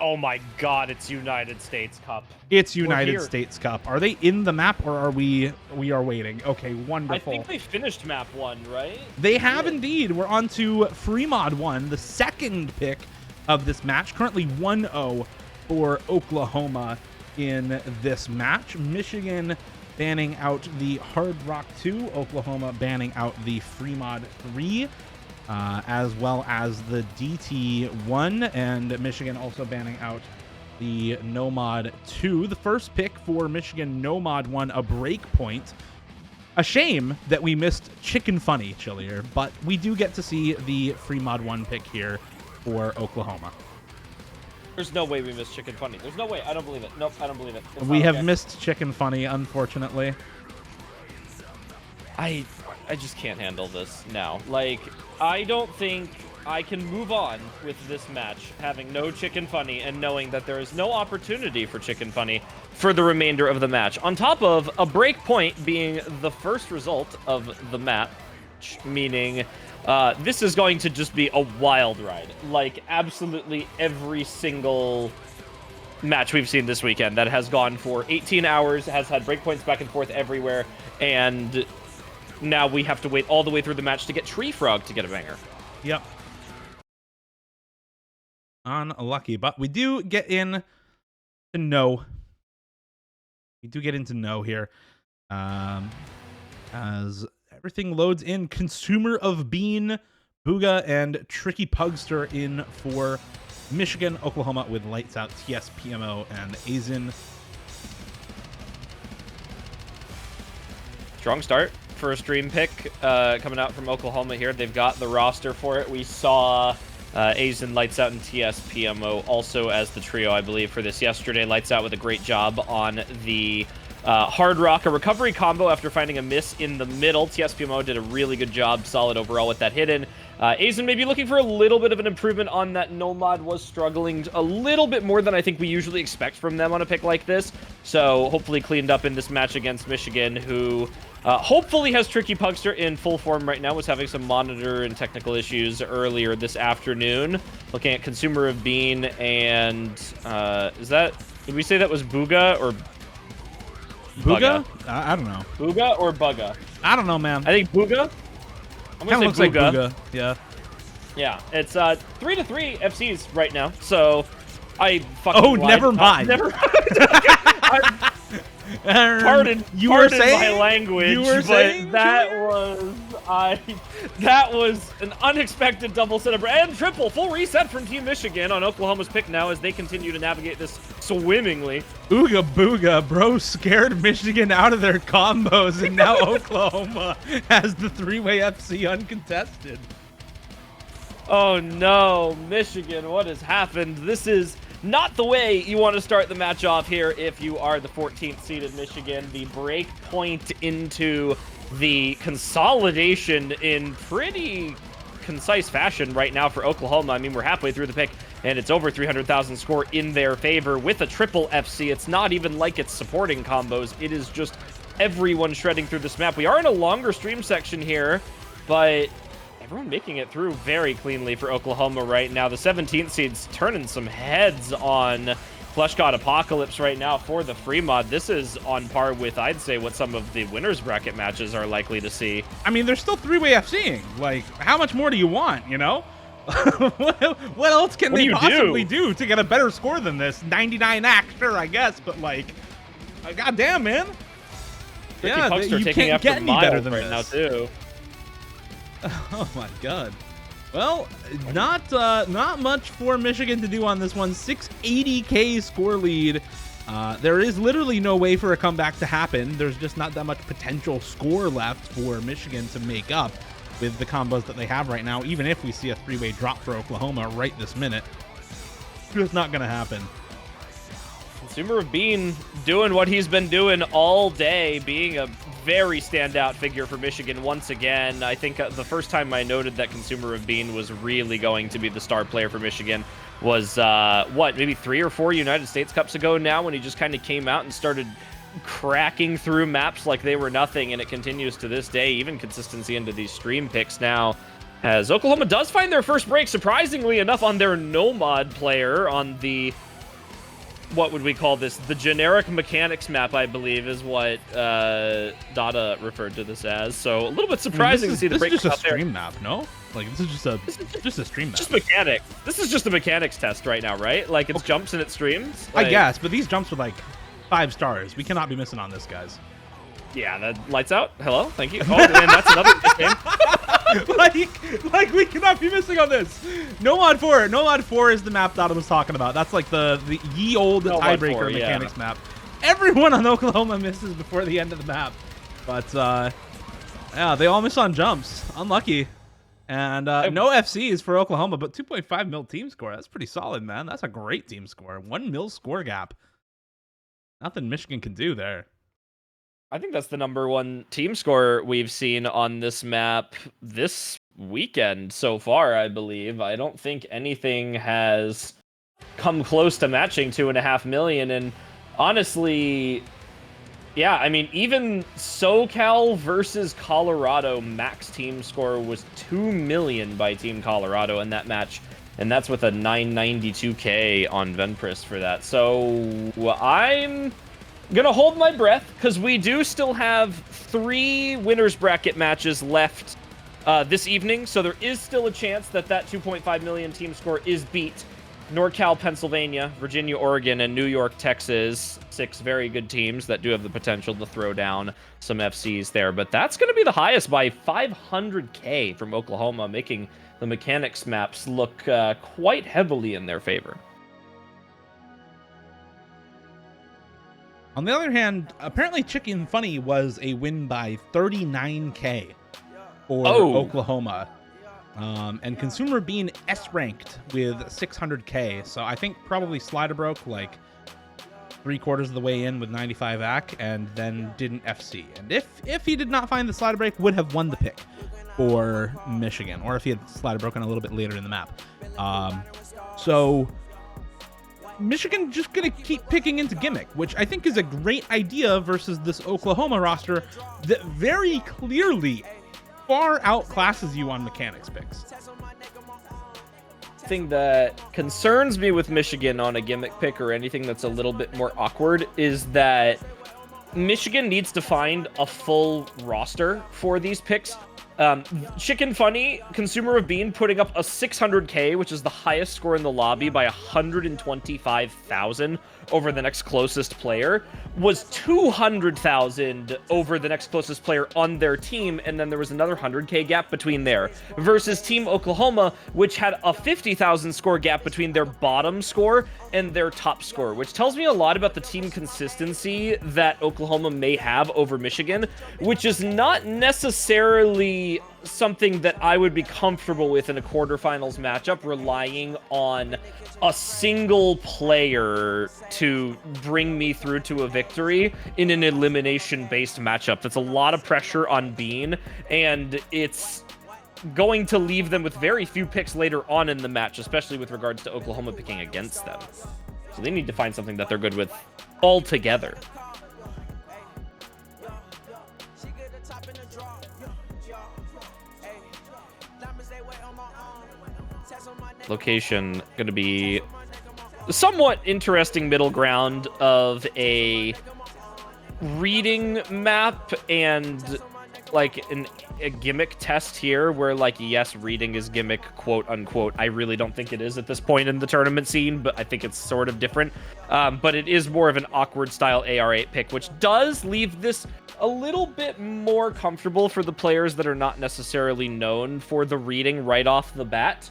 Oh my God, it's United States Cup. It's United States Cup. Are they in the map or are we are waiting? Okay, wonderful. I think they finished map 1, right? They have indeed. We're on to Free Mod 1, the second pick of this match. Currently 1-0 for Oklahoma in this match. Michigan banning out the Hard Rock 2, Oklahoma banning out the Free Mod 3. As well as the DT1, and Michigan also banning out the No Mod 2. The first pick for Michigan No Mod 1, a break point. A shame that we missed Chicken Funny, Chillier, but we do get to see the Free Mod 1 pick here for Oklahoma. There's no way we missed Chicken Funny. There's no way. I don't believe it. Nope, I don't believe it. We have missed Chicken Funny, unfortunately. I just can't handle this now. Like, I don't think I can move on with this match having no Chicken Funny and knowing that there is no opportunity for Chicken Funny for the remainder of the match. On top of a break point being the first result of the match, meaning this is going to just be a wild ride. Like, absolutely every single match we've seen this weekend that has gone for 18 hours, has had breakpoints back and forth everywhere, and now we have to wait all the way through the match to get Tree Frog to get a banger. Yep. Unlucky, but we do get in to know. We do get into know here. As everything loads in. Consumer of Bean, Booga, and Tricky Pugster in for Michigan, Oklahoma with Lights Out, TS, PMO, and Azin. Strong start. First dream pick coming out from Oklahoma here. They've got the roster for it. We saw Azin, Lights Out, and TS PMO also as the trio, I believe, for this yesterday. Lights Out with a great job on the Hard Rock, a recovery combo after finding a miss in the middle. TS PMO did a really good job, solid overall with that hidden. Azin may be looking for a little bit of an improvement on that. No Mod was struggling a little bit more than I think we usually expect from them on a pick like this. So hopefully cleaned up in this match against Michigan, who hopefully has Tricky Pugster in full form right now. Was having some monitor and technical issues earlier this afternoon. Looking at Consumer of Bean and is that, did we say that was Booga or Booga? I don't know. Booga or Bugga? I don't know, man. I think Booga. I'm gonna say looks like Booga. Yeah. Yeah, it's 3-3 FCs right now. So I fucking lied. Never mind. Never mind. Pardon my language, you were saying that was an unexpected double setup and triple full reset from Team Michigan on Oklahoma's pick now as they continue to navigate this swimmingly. Ooga booga, bro scared Michigan out of their combos, and now Oklahoma has the three-way FC uncontested. Oh no, Michigan, what has happened? This is not the way you want to start the match off here if you are the 14th seeded Michigan. The break point into the consolidation in pretty concise fashion right now for Oklahoma. I mean, we're halfway through the pick, and it's over 300,000 score in their favor with a triple FC. It's not even like it's supporting combos. It is just everyone shredding through this map. We are in a longer stream section here, but everyone making it through very cleanly for Oklahoma right now. The 17th seed's turning some heads on Flesh God Apocalypse right now for the free mod. This is on par with, I'd say, what some of the winners bracket matches are likely to see. I mean, there's still three-way FCing. Like, how much more do you want, you know? what else can they possibly do to get a better score than this? 99 act, sure, I guess, but like, goddamn, man. Yeah, you can't get any better than right now, too. Oh my god. Well, not much for Michigan to do on this one. 680k score lead. There is literally no way for a comeback to happen. There's just not that much potential score left for Michigan to make up with the combos that they have right now, even if we see a three-way drop for Oklahoma right this minute. It's just not going to happen. Consumer of Bean doing what he's been doing all day, being a very standout figure for Michigan once again. I think the first time I noted that Consumer of Bean was really going to be the star player for Michigan was, maybe 3 or 4 United States Cups ago now, when he just kind of came out and started cracking through maps like they were nothing, and it continues to this day, even consistency into these stream picks now, as Oklahoma does find their first break, surprisingly enough, on their no mod player on the what would we call this? The generic mechanics map, I believe, is what Dada referred to this as. So a little bit surprising to see the break. This is just a stream map, no? Like this is just a stream map. Just mechanics. This is just a mechanics test right now, right? Like it's jumps and it streams. Like, I guess, but these jumps are like 5 stars. We cannot be missing on this, guys. Yeah, that lights out. Hello, thank you. Oh, and that's another game. like we cannot be missing on this. No mod 4. No mod 4 is the map Dada was talking about. That's like the ye old tiebreaker mechanics map. Everyone on Oklahoma misses before the end of the map. But yeah, they all miss on jumps. Unlucky. And no FCs for Oklahoma, but 2.5 mil team score. That's pretty solid, man. That's a great team score. 1 mil score gap. Nothing Michigan can do there. I think that's the #1 team score we've seen on this map this weekend so far, I believe. I don't think anything has come close to matching 2.5 million. And honestly, yeah, I mean, even SoCal versus Colorado max team score was 2 million by Team Colorado in that match. And that's with a 992K on Venpris for that. So I'm gonna hold my breath because we do still have 3 winners bracket matches left this evening. So there is still a chance that 2.5 million team score is beat. NorCal, Pennsylvania, Virginia, Oregon, and New York, Texas. 6 very good teams that do have the potential to throw down some FCs there. But that's going to be the highest by 500K from Oklahoma, making the mechanics maps look quite heavily in their favor. On the other hand, apparently Chicken Funny was a win by 39K for Oklahoma. And Consumer Bean S-ranked with 600K. So I think probably Slider broke like 3/4 of the way in with 95 AC and then didn't FC. And if he did not find the Slider break, would have won the pick for Michigan. Or if he had Slider broken a little bit later in the map. So Michigan just going to keep picking into Gimmick, which I think is a great idea versus this Oklahoma roster that very clearly far outclasses you on mechanics picks. Thing that concerns me with Michigan on a gimmick pick or anything that's a little bit more awkward is that Michigan needs to find a full roster for these picks. Chicken Funny, Consumer of Bean, putting up a 600K, which is the highest score in the lobby by 125,000 over the next closest player, was 200,000 over the next closest player on their team, and then there was another 100K gap between there, versus Team Oklahoma, which had a 50,000 score gap between their bottom score and their top score, which tells me a lot about the team consistency that Oklahoma may have over Michigan, which is not necessarily something that I would be comfortable with in a quarterfinals matchup, relying on a single player to bring me through to a victory in an elimination-based matchup. That's a lot of pressure on Bean, and it's going to leave them with very few picks later on in the match, especially with regards to Oklahoma picking against them. So they need to find something that they're good with altogether. Location going to be somewhat interesting middle ground of a reading map and like a gimmick test here where, like, yes, reading is gimmick, quote unquote. I really don't think it is at this point in the tournament scene, but I think it's sort of different. But it is more of an awkward style AR8 pick, which does leave this a little bit more comfortable for the players that are not necessarily known for the reading right off the bat.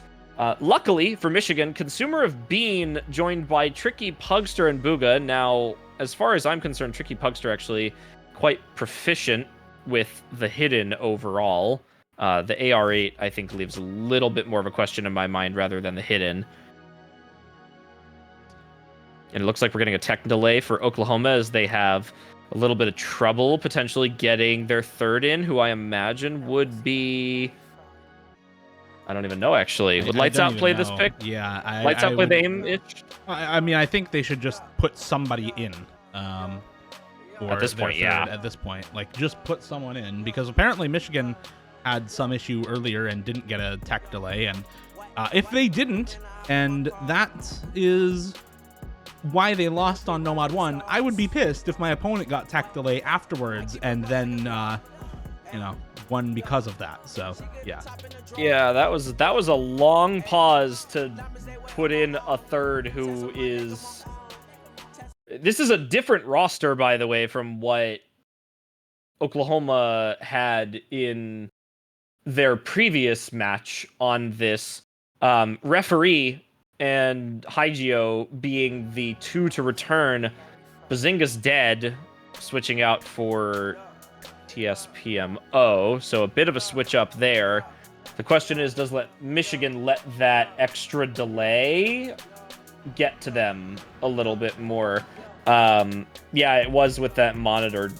Luckily for Michigan, Consumer of Bean joined by Tricky Pugster and Booga. Now, as far as I'm concerned, Tricky Pugster actually quite proficient with the hidden overall. The AR8, I think, leaves a little bit more of a question in my mind rather than the hidden. And it looks like we're getting a tech delay for Oklahoma as they have a little bit of trouble potentially getting their third in, who I imagine would be... I don't even know, actually. Would Lights Out play this pick? Yeah. Lights Out play the aim-ish? I mean, I think they should just put somebody in. At this point, yeah. At this point. Like, just put someone in. Because apparently Michigan had some issue earlier and didn't get a tech delay. And if they didn't, and that is why they lost on Nomad 1. I would be pissed if my opponent got tech delay afterwards and then, you know, won because of that. So, yeah. Yeah, that was a long pause to put in a third who is... This is a different roster, by the way, from what Oklahoma had in their previous match on this. Referee and Hygio being the two to return. Bazinga's dead, switching out for TSPMO, so a bit of a switch up there. The question is, does Michigan let that extra delay get to them a little bit more? Yeah, it was with that monitor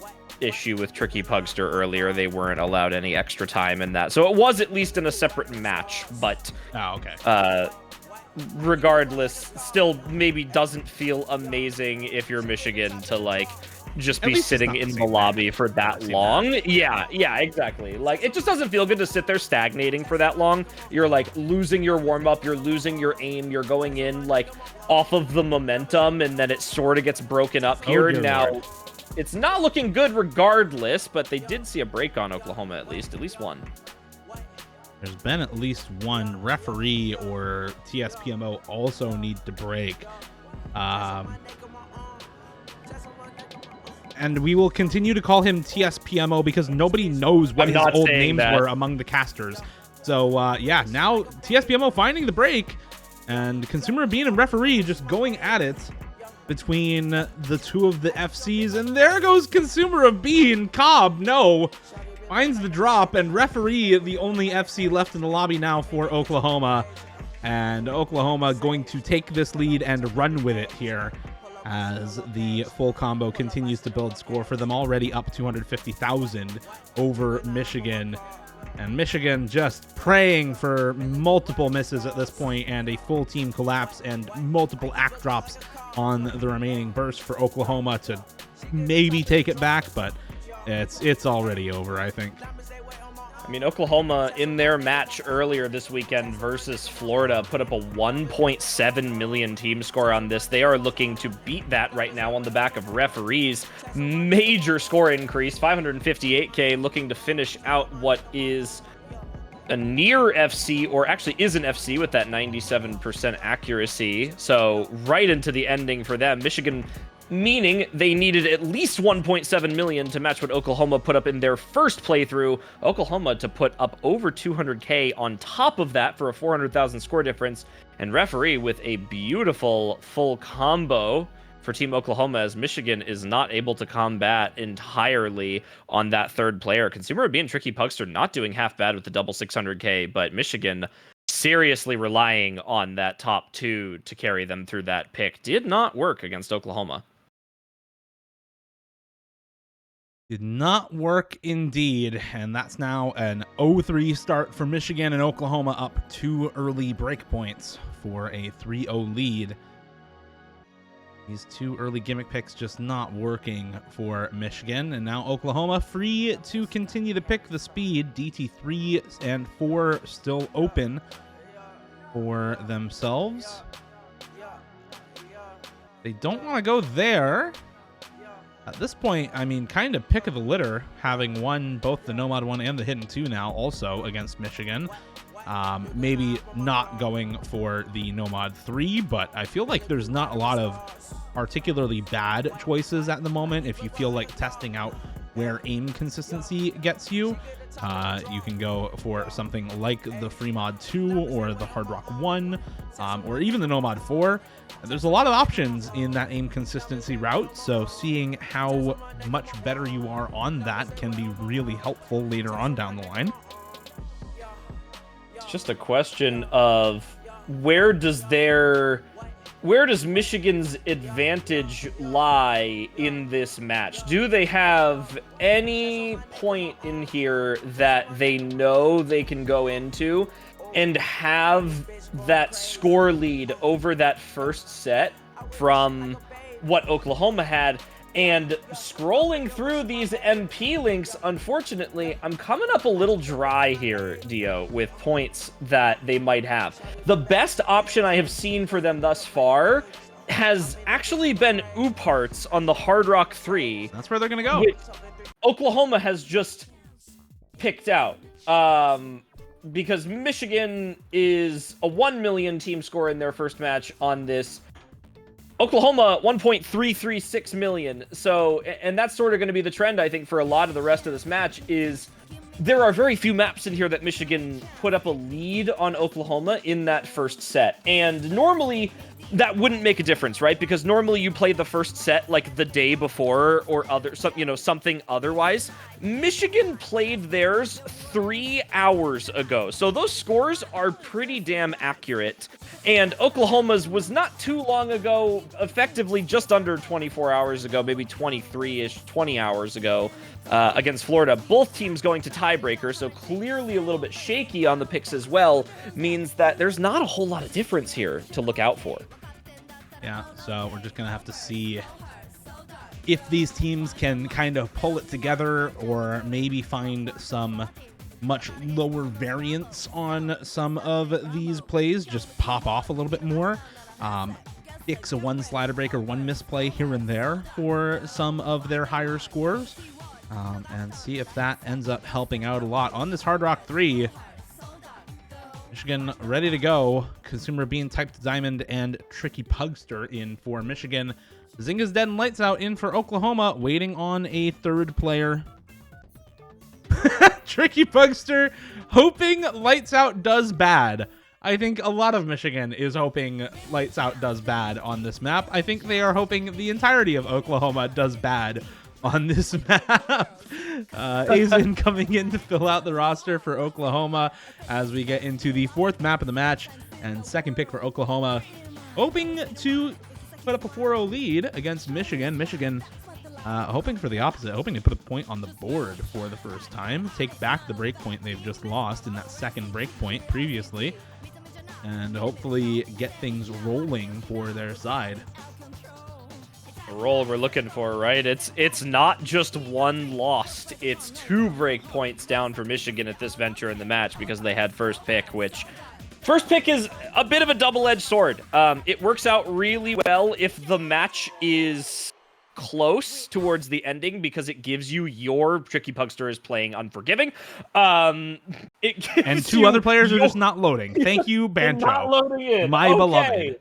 issue with Tricky Pugster earlier. They weren't allowed any extra time in that. So it was at least in a separate match, but... Oh, okay. Regardless, still maybe doesn't feel amazing if you're Michigan to, like, just be sitting in the lobby for that long. Yeah, exactly. Like, it just doesn't feel good to sit there stagnating for that long. You're, like, losing your warm-up, you're losing your aim, you're going in, like, off of the momentum, and then it sort of gets broken up here. Now, Lord. It's not looking good regardless, but they did see a break on Oklahoma at least one. There's been at least one. Referee or TSPMO also need to break. And we will continue to call him TSPMO because nobody knows what his old names were among the casters. So, yeah, now TSPMO finding the break, and Consumer Bean and Referee just going at it between the two of the FCs. And there goes Consumer of Bean. Cobb, no. Finds the drop, and Referee, the only FC left in the lobby now for Oklahoma. And Oklahoma going to take this lead and run with it here as the full combo continues to build score for them, already up 250,000 over Michigan. And Michigan just praying for multiple misses at this point and a full team collapse and multiple act drops on the remaining burst for Oklahoma to maybe take it back, but it's already over, I think. I mean, Oklahoma, in their match earlier this weekend versus Florida, put up a 1.7 million team score on this. They are looking to beat that right now on the back of Referee's major score increase, 558K, looking to finish out what is a near FC, or actually is an FC with that 97% accuracy. So right into the ending for them. Michigan, meaning they needed at least 1.7 million to match what Oklahoma put up in their first playthrough. Oklahoma to put up over 200K on top of that for a 400,000 score difference. And Referee with a beautiful full combo for Team Oklahoma, as Michigan is not able to combat entirely on that third player. Consumer being Tricky Pugster not doing half bad with the double 600K, but Michigan seriously relying on that top two to carry them through that pick. Did not work against Oklahoma. Did not work indeed, and that's now an 0-3 start for Michigan, and Oklahoma up 2 early breakpoints for a 3-0 lead. These 2 early gimmick picks just not working for Michigan, and now Oklahoma free to continue to pick the speed. DT3 and 4 still open for themselves. They don't want to go there. At this point, I mean, kind of pick of the litter, having won both the Nomad 1 and the Hidden 2 now, also against Michigan. Maybe not going for the Nomad 3, but I feel like there's not a lot of particularly bad choices at the moment. If you feel like testing out where aim consistency gets you, you can go for something like the Fremod 2 or the Hard Rock 1, or even the Nomad 4. There's a lot of options in that aim consistency route, so seeing how much better you are on that can be really helpful later on down the line. It's just a question of where does Michigan's advantage lie in this match? Do they have any point in here that they know they can go into and have that score lead over that first set from what Oklahoma had? And scrolling through these MP links, unfortunately, I'm coming up a little dry here, Dio, with points that they might have. The best option I have seen for them thus far has actually been Uparts on the Hard Rock 3. That's where they're going to go. Which Oklahoma has just picked out. Because Michigan is a 1 million team score in their first match on this. Oklahoma, 1.336 million. So, and that's sort of going to be the trend, I think, for a lot of the rest of this match is there are very few maps in here that Michigan put up a lead on Oklahoma in that first set. And normally that wouldn't make a difference, right? Because normally you play the first set like the day before or something otherwise. Michigan played theirs 3 hours ago. So those scores are pretty damn accurate. And Oklahoma's was not too long ago, effectively just under 24 hours ago, maybe 23-ish, 20 hours ago, against Florida. Both teams going to tiebreaker, so clearly a little bit shaky on the picks as well, means that there's not a whole lot of difference here to look out for. Yeah, so we're just going to have to see if these teams can kind of pull it together or maybe find some much lower variance on some of these plays, just pop off a little bit more. Fix a one slider break or one misplay here and there for some of their higher scores, and see if that ends up helping out a lot. On this Hard Rock 3, Michigan ready to go. Consumer Bean, Typed Diamond, and Tricky Pugster in for Michigan. Zinga's Dead and Lights Out in for Oklahoma, waiting on a third player. Tricky Pugster hoping Lights Out does bad. I think a lot of Michigan is hoping Lights Out does bad on this map. I think they are hoping the entirety of Oklahoma does bad on this map. Azin coming in to fill out the roster for Oklahoma as we get into the fourth map of the match and second pick for Oklahoma, hoping to put up a 4-0 lead against Michigan. Michigan hoping for the opposite, hoping to put a point on the board for the first time, take back the break point they've just lost in that second break point previously, and hopefully get things rolling for their side. The roll we're looking for, right? It's not just one lost. It's 2 break points down for Michigan at this venture in the match because they had first pick, which first pick is a bit of a double-edged sword. It works out really well if the match is close towards the ending because it gives you your Tricky Pugster is playing Unforgiving. And 2 other players are just not loading. Thank you, Bancho. Not loading in. My beloved.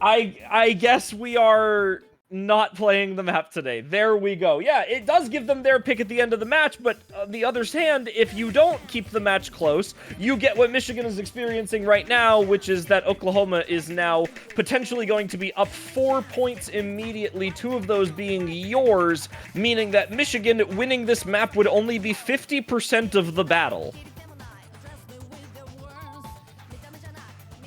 I guess we are not playing the map today. There we go. Yeah, it does give them their pick at the end of the match, but on the other hand, if you don't keep the match close, you get what Michigan is experiencing right now, which is that Oklahoma is now potentially going to be up 4 points immediately, 2 of those being yours, meaning that Michigan winning this map would only be 50% of the battle.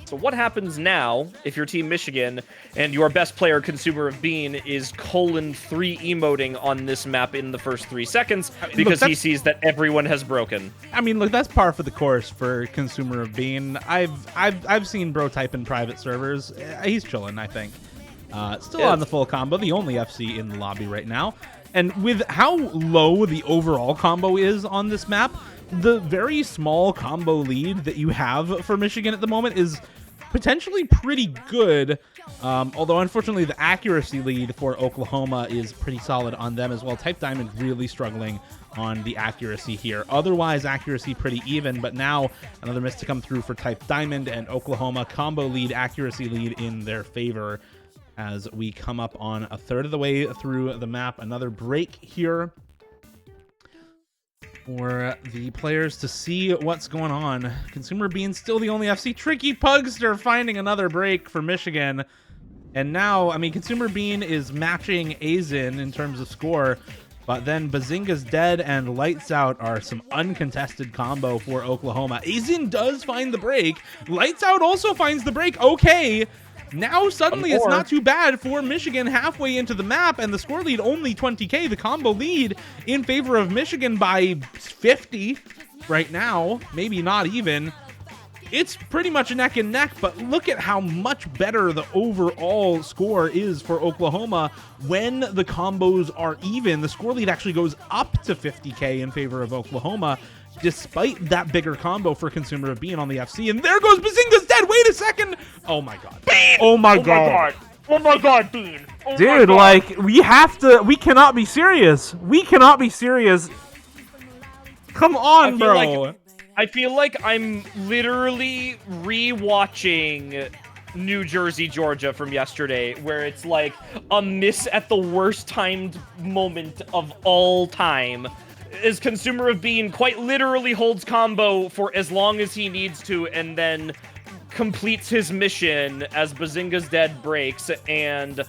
So what happens now if your team Michigan and your best player Consumer of Bean is :3 emoting on this map in the first 3 seconds because he sees that everyone has broken? I mean, look, that's par for the course for Consumer of Bean. I've seen bro type in private servers. He's chilling, I think. Still on the full combo, the only FC in the lobby right now. And with how low the overall combo is on this map, the very small combo lead that you have for Michigan at the moment is potentially pretty good, although unfortunately the accuracy lead for Oklahoma is pretty solid on them as well. Type Diamond really struggling on the accuracy here. Otherwise, accuracy pretty even, but now another miss to come through for Type Diamond, and Oklahoma combo lead, accuracy lead in their favor as we come up on a third of the way through the map. Another break here for the players to see what's going on. Consumer being still the only FC. Tricky Pugster finding another break for Michigan. And now, I mean, Consumer Bean is matching Azin in terms of score, but then Bazinga's Dead and Lights Out are some uncontested combo for Oklahoma. Azin does find the break. Lights Out also finds the break. Okay. Now suddenly it's not too bad for Michigan halfway into the map, and the score lead only 20k. The combo lead in favor of Michigan by 50 right now, maybe not even. It's pretty much neck and neck, but look at how much better the overall score is for Oklahoma when the combos are even. The score lead actually goes up to 50k in favor of Oklahoma, despite that bigger combo for Consumer of Being on the FC. And there goes Bazinga's Dead. Wait a second. Oh my god. Bam! Oh my god. Oh my god, Bean! Oh my Dude, God. like, we cannot be serious. We cannot be serious. Come on, bro. I feel like I'm literally re-watching New Jersey, Georgia from yesterday, where it's like a miss at the worst timed moment of all time. As Consumer of Bean quite literally holds combo for as long as he needs to, and then completes his mission as Bazinga's Dead breaks, and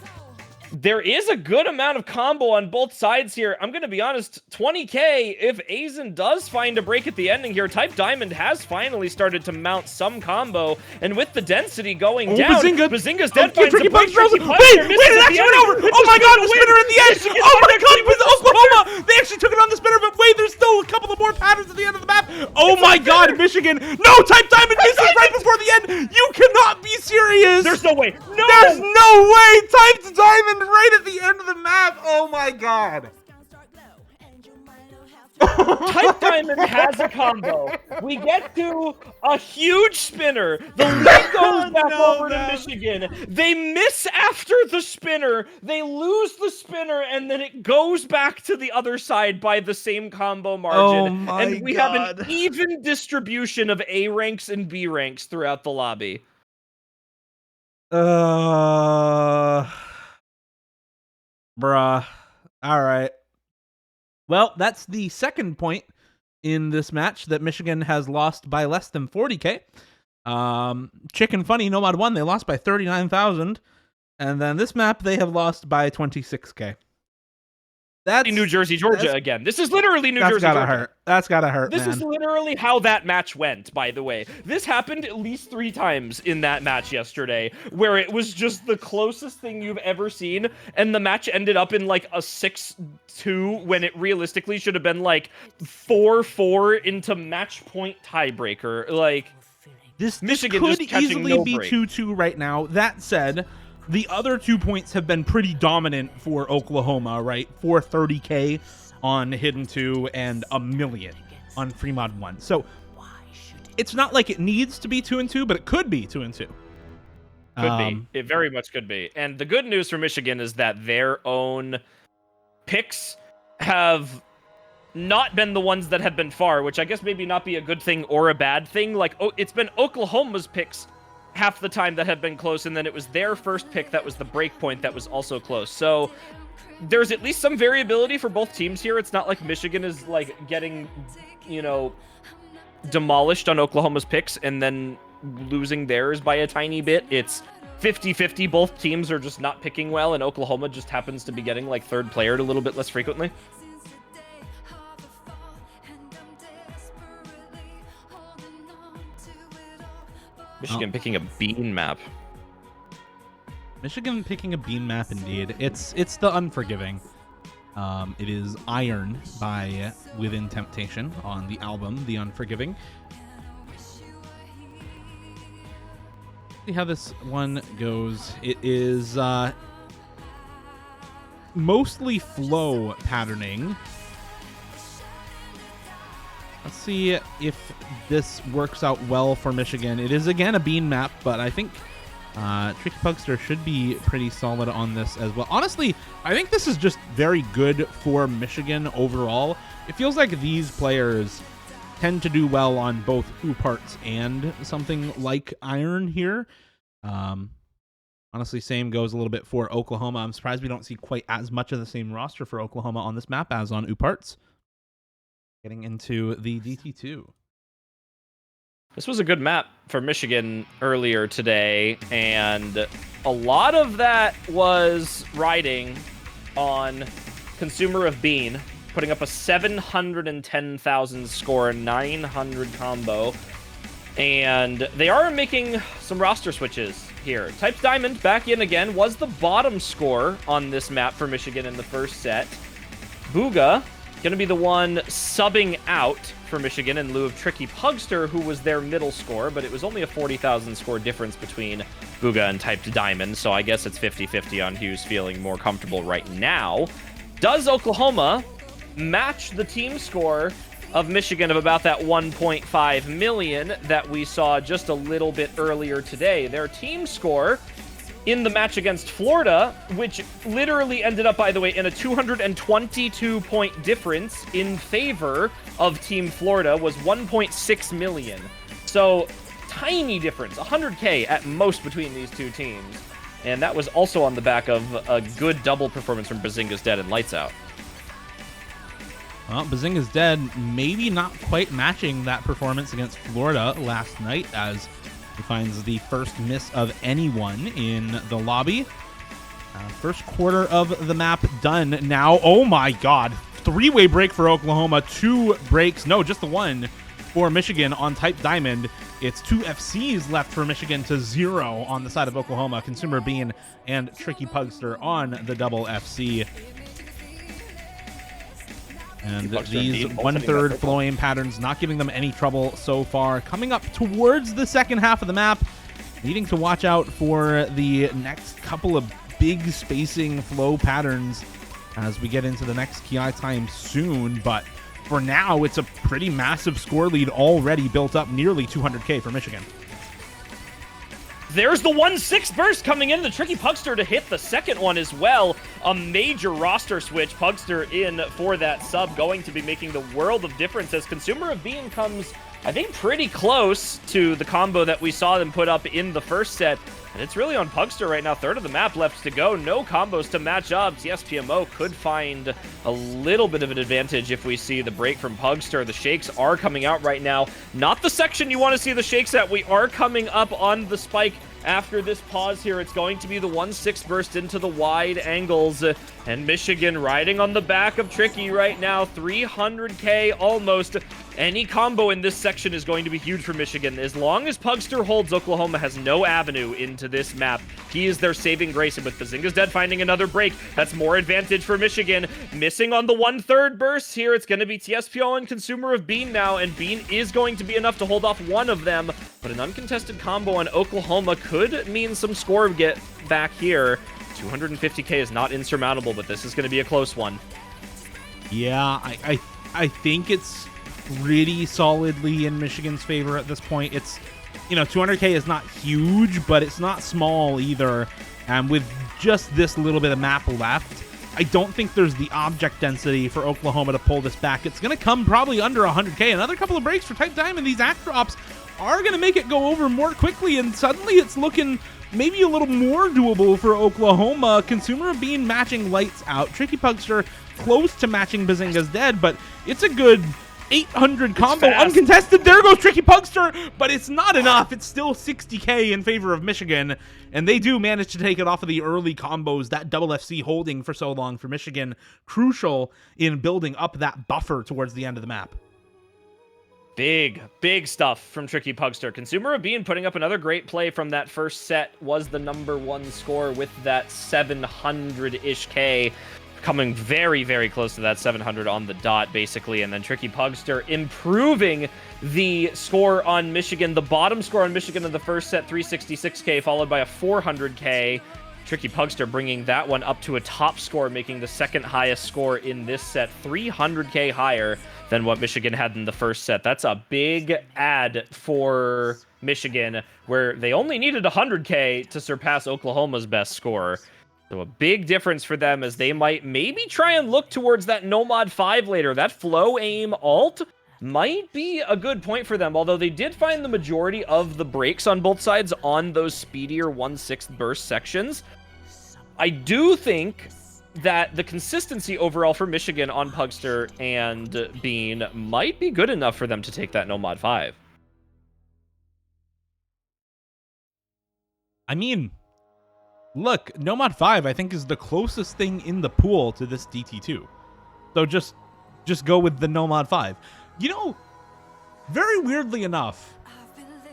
there is a good amount of combo on both sides here. I'm going to be honest, 20k, if Aizen does find a break at the ending here, Type Diamond has finally started to mount some combo, and with the density going down, Bazinga's Dead finds a break. Wait, it actually went over! Oh my god, the spinner at the end! Oh my god, it was Oklahoma! They actually took it on the spinner, but wait, there's still a couple of more patterns at the end of the map. Oh my god, Michigan! No, Type Diamond misses right before the end! You cannot be serious! There's no way! No! There's no way! Type Diamond right at the end of the map! Oh my god! Type Diamond has a combo. We get to a huge spinner. The lead goes back over to Michigan. They miss after the spinner. They lose the spinner, and then it goes back to the other side by the same combo margin. And we have an even distribution of A ranks and B ranks throughout the lobby. Bruh. All right. Well, that's the second point in this match that Michigan has lost by less than 40k. Chicken Funny, Nomad 1, they lost by 39,000. And then this map, they have lost by 26k. That's New Jersey, Georgia again. This is literally New Jersey, Georgia. Hurt. That's gotta hurt, This is literally how that match went, by the way. This happened at least 3 times in that match yesterday, where it was just the closest thing you've ever seen, and the match ended up in like a 6-2 when it realistically should have been like 4-4 into match point tiebreaker. Like, this Michigan could just catching easily no be break. 2-2 right now. That said, the other 2 points have been pretty dominant for Oklahoma, right? 430k on Hidden 2 and a million on Fremod 1. So it's not like it needs to be 2-2, but it could be 2-2. Could be. It very much could be. And the good news for Michigan is that their own picks have not been the ones that have been far, which I guess maybe not be a good thing or a bad thing. Like, it's been Oklahoma's picks half the time that have been close, and then it was their first pick that was the break point that was also close. So there's at least some variability for both teams here. It's not like Michigan is like getting, you know, demolished on Oklahoma's picks and then losing theirs by a tiny bit. It's 50-50. Both teams are just not picking well, and Oklahoma just happens to be getting like third playered a little bit less frequently. Michigan picking a bean map. Michigan picking a bean map, indeed. It's the Unforgiving. It is Iron by Within Temptation on the album The Unforgiving. See how this one goes. It is mostly flow patterning. Let's see if this works out well for Michigan. It is, again, a bean map, but I think Tricky Pugster should be pretty solid on this as well. Honestly, I think this is just very good for Michigan overall. It feels like these players tend to do well on both Uparts and something like Iron here. Honestly, same goes a little bit for Oklahoma. I'm surprised we don't see quite as much of the same roster for Oklahoma on this map as on Uparts. Getting into the DT2. This was a good map for Michigan earlier today, and a lot of that was riding on Consumer of Bean, putting up a 710,000 score, 900 combo, and they are making some roster switches here. Types Diamond back in again, was the bottom score on this map for Michigan in the first set. Booga going to be the one subbing out for Michigan in lieu of Tricky Pugster, who was their middle score, but it was only a 40,000 score difference between Booga and Typed Diamond, so I guess it's 50-50 on who's feeling more comfortable right now. Does Oklahoma match the team score of Michigan of about that 1.5 million that we saw just a little bit earlier today? Their team score in the match against Florida, which literally ended up, by the way, in a 222-point difference in favor of Team Florida, was 1.6 million. So, tiny difference, 100K at most between these two teams. And that was also on the back of a good double performance from Bazinga's Dead and Lights Out. Well, Bazinga's Dead maybe not quite matching that performance against Florida last night, as he finds the first miss of anyone in the lobby. First quarter of the map done now. Oh my god. Three-way break for Oklahoma. Two breaks. No, just the one for Michigan on Type Diamond. It's 2 FCs left for Michigan to 0 on the side of Oklahoma. Consumer Bean and Tricky Pugster on the double FC. And these 1/3 flow aim patterns not giving them any trouble so far. Coming up towards the second half of the map, needing to watch out for the next couple of big spacing flow patterns as we get into the next KI time soon. But for now, it's a pretty massive score lead already built up, nearly 200K for Michigan. There's the 1-6 burst coming in. The Tricky Pugster to hit the second one as well. A major roster switch. Pugster in for that sub, going to be making the world of difference as Consumer of Being comes, I think, pretty close to the combo that we saw them put up in the first set. And it's really on Pugster right now. Third of the map left to go. No combos to match up. TSPMO could find a little bit of an advantage if we see the break from Pugster. The shakes are coming out right now. Not the section you want to see the shakes at. We are coming up on the spike after this pause here. It's going to be the 1-6 burst into the wide angles. And Michigan riding on the back of Tricky right now. 300K almost. Any combo in this section is going to be huge for Michigan. As long as Pugster holds, Oklahoma has no avenue into this map. He is their saving grace, and with Bazinga's Dead finding another break, that's more advantage for Michigan. Missing on the 1/3 burst here, it's going to be TSPO and Consumer of Bean now, and Bean is going to be enough to hold off one of them, but an uncontested combo on Oklahoma could mean some score get back here. 250K is not insurmountable, but this is going to be a close one. Yeah, I think it's pretty solidly in Michigan's favor at this point. It's, you know, 200K is not huge, but it's not small either. And with just this little bit of map left, I don't think there's the object density for Oklahoma to pull this back. It's going to come probably under 100K. Another couple of breaks for Type Diamond. These act drops are going to make it go over more quickly, and suddenly it's looking maybe a little more doable for Oklahoma. Consumer of Being matching Lights Out. Tricky Pugster close to matching Bazinga's Dead, but it's a good 800 combo uncontested. There goes Tricky Pugster, but it's not enough. It's still 60K in favor of Michigan, and they do manage to take it off of the early combos. That double FC holding for so long for Michigan, crucial in building up that buffer towards the end of the map. Big stuff from Tricky Pugster. Consumer of Being putting up another great play from that first set, was the #1 score with that 700-ish K. Coming very close to that 700 on the dot, basically. And then Tricky Pugster improving the score on Michigan. The bottom score on Michigan in the first set, 366K, followed by a 400K. Tricky Pugster bringing that one up to a top score, making the second highest score in this set, 300K higher than what Michigan had in the first set. That's a big add for Michigan, where they only needed 100K to surpass Oklahoma's best score. So a big difference for them, as they might maybe try and look towards that No Mod 5 later. That flow aim alt might be a good point for them, although they did find the majority of the breaks on both sides on those speedier 1/6 burst sections. I do think that the consistency overall for Michigan on Pugster and Bean might be good enough for them to take that No Mod 5. I mean, look, No Mod 5, I think, is the closest thing in the pool to this DT2. So just go with the No Mod 5. You know, very weirdly enough,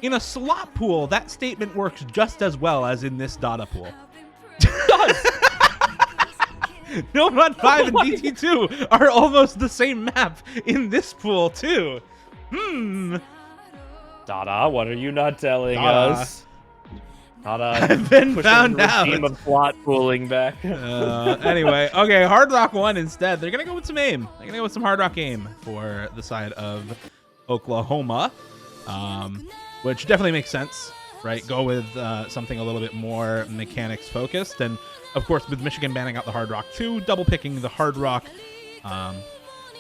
in a slot pool, that statement works just as well as in this data pool. It does! No Mod 5 and DT2 are almost the same map in this pool, too. Dada, what are you not telling us? I've been found out. Team of slot pooling back. Anyway, okay, Hard Rock 1 instead. They're going to go with some aim. They're going to go with some Hard Rock aim for the side of Oklahoma, which definitely makes sense. right? Go with something a little bit more mechanics focused. And of course, with Michigan banning out the Hard Rock 2, double picking the Hard Rock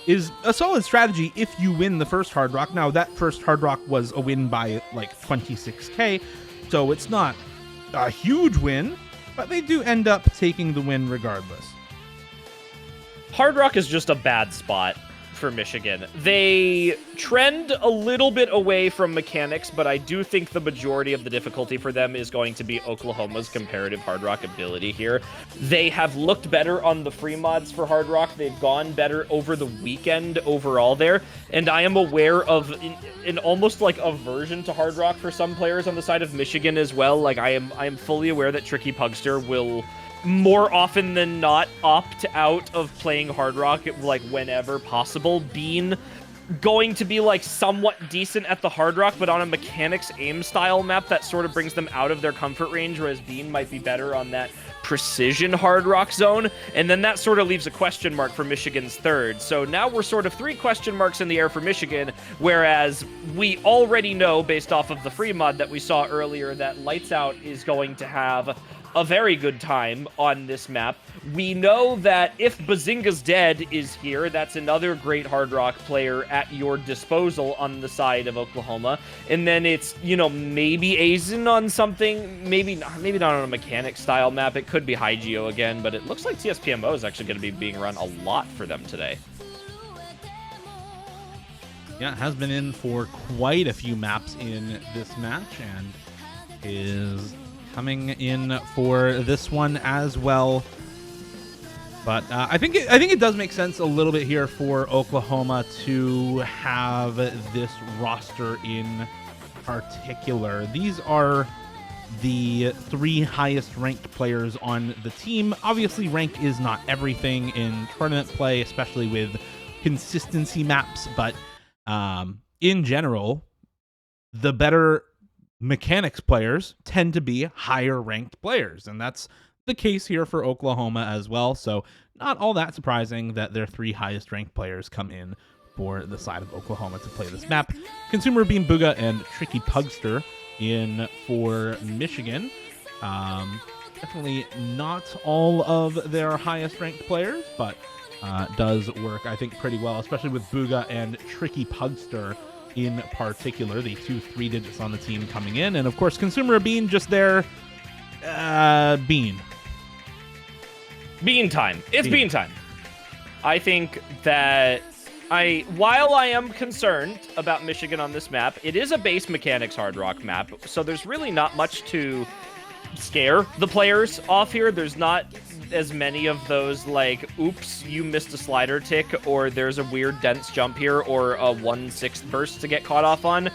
is a solid strategy if you win the first Hard Rock. Now, that first Hard Rock was a win by like 26k, so it's not a huge win, but they do end up taking the win regardless. Hard Rock is just a bad spot for Michigan. They trend a little bit away from mechanics, but I do think the majority of the difficulty for them is going to be Oklahoma's comparative Hard Rock ability here. They have looked better on the free mods for Hard Rock. They've gone better over the weekend overall there, and I am aware of an almost like aversion to Hard Rock for some players on the side of Michigan as well. Like I am fully aware that Tricky Pugster will more often than not opt out of playing Hard Rock, like whenever possible. Bean going to be like somewhat decent at the Hard Rock, but on a mechanics aim style map that sort of brings them out of their comfort range, whereas Bean might be better on that precision Hard Rock zone. And then that sort of leaves a question mark for Michigan's third. So now we're sort of 3 question marks in the air for Michigan, whereas we already know based off of the free mod that we saw earlier that Lights Out is going to have a very good time on this map. We know that if Bazinga's Dead is here, that's another great Hard Rock player at your disposal on the side of Oklahoma. And then it's, you know, maybe Aizen on something, maybe not on a mechanic style map. It could be Hygeo again, but it looks like TSPMO is actually going to be being run a lot for them today. Yeah, it has been in for quite a few maps in this match and is coming in for this one as well. But I think it does make sense a little bit here for Oklahoma to have this roster in particular. These are the 3 highest ranked players on the team. Obviously, rank is not everything in tournament play, especially with consistency maps, but in general, the better mechanics players tend to be higher ranked players, and that's the case here for Oklahoma as well. So not all that surprising that their 3 highest ranked players come in for the side of Oklahoma to play this map. Consumer Beam Booga and Tricky Pugster in for Michigan. Definitely not all of their highest ranked players, but does work, I think, pretty well, especially with Booga and Tricky Pugster in particular, the 2 3 digits on the team coming in. And of course, Consumer Bean just there. Bean time. It's Bean time. I think that while I am concerned about Michigan on this map, it is a base mechanics Hard Rock map, so there's really not much to scare the players off here. There's not as many of those like, oops, you missed a slider tick, or there's a weird dense jump here, or a 1/6 burst to get caught off on,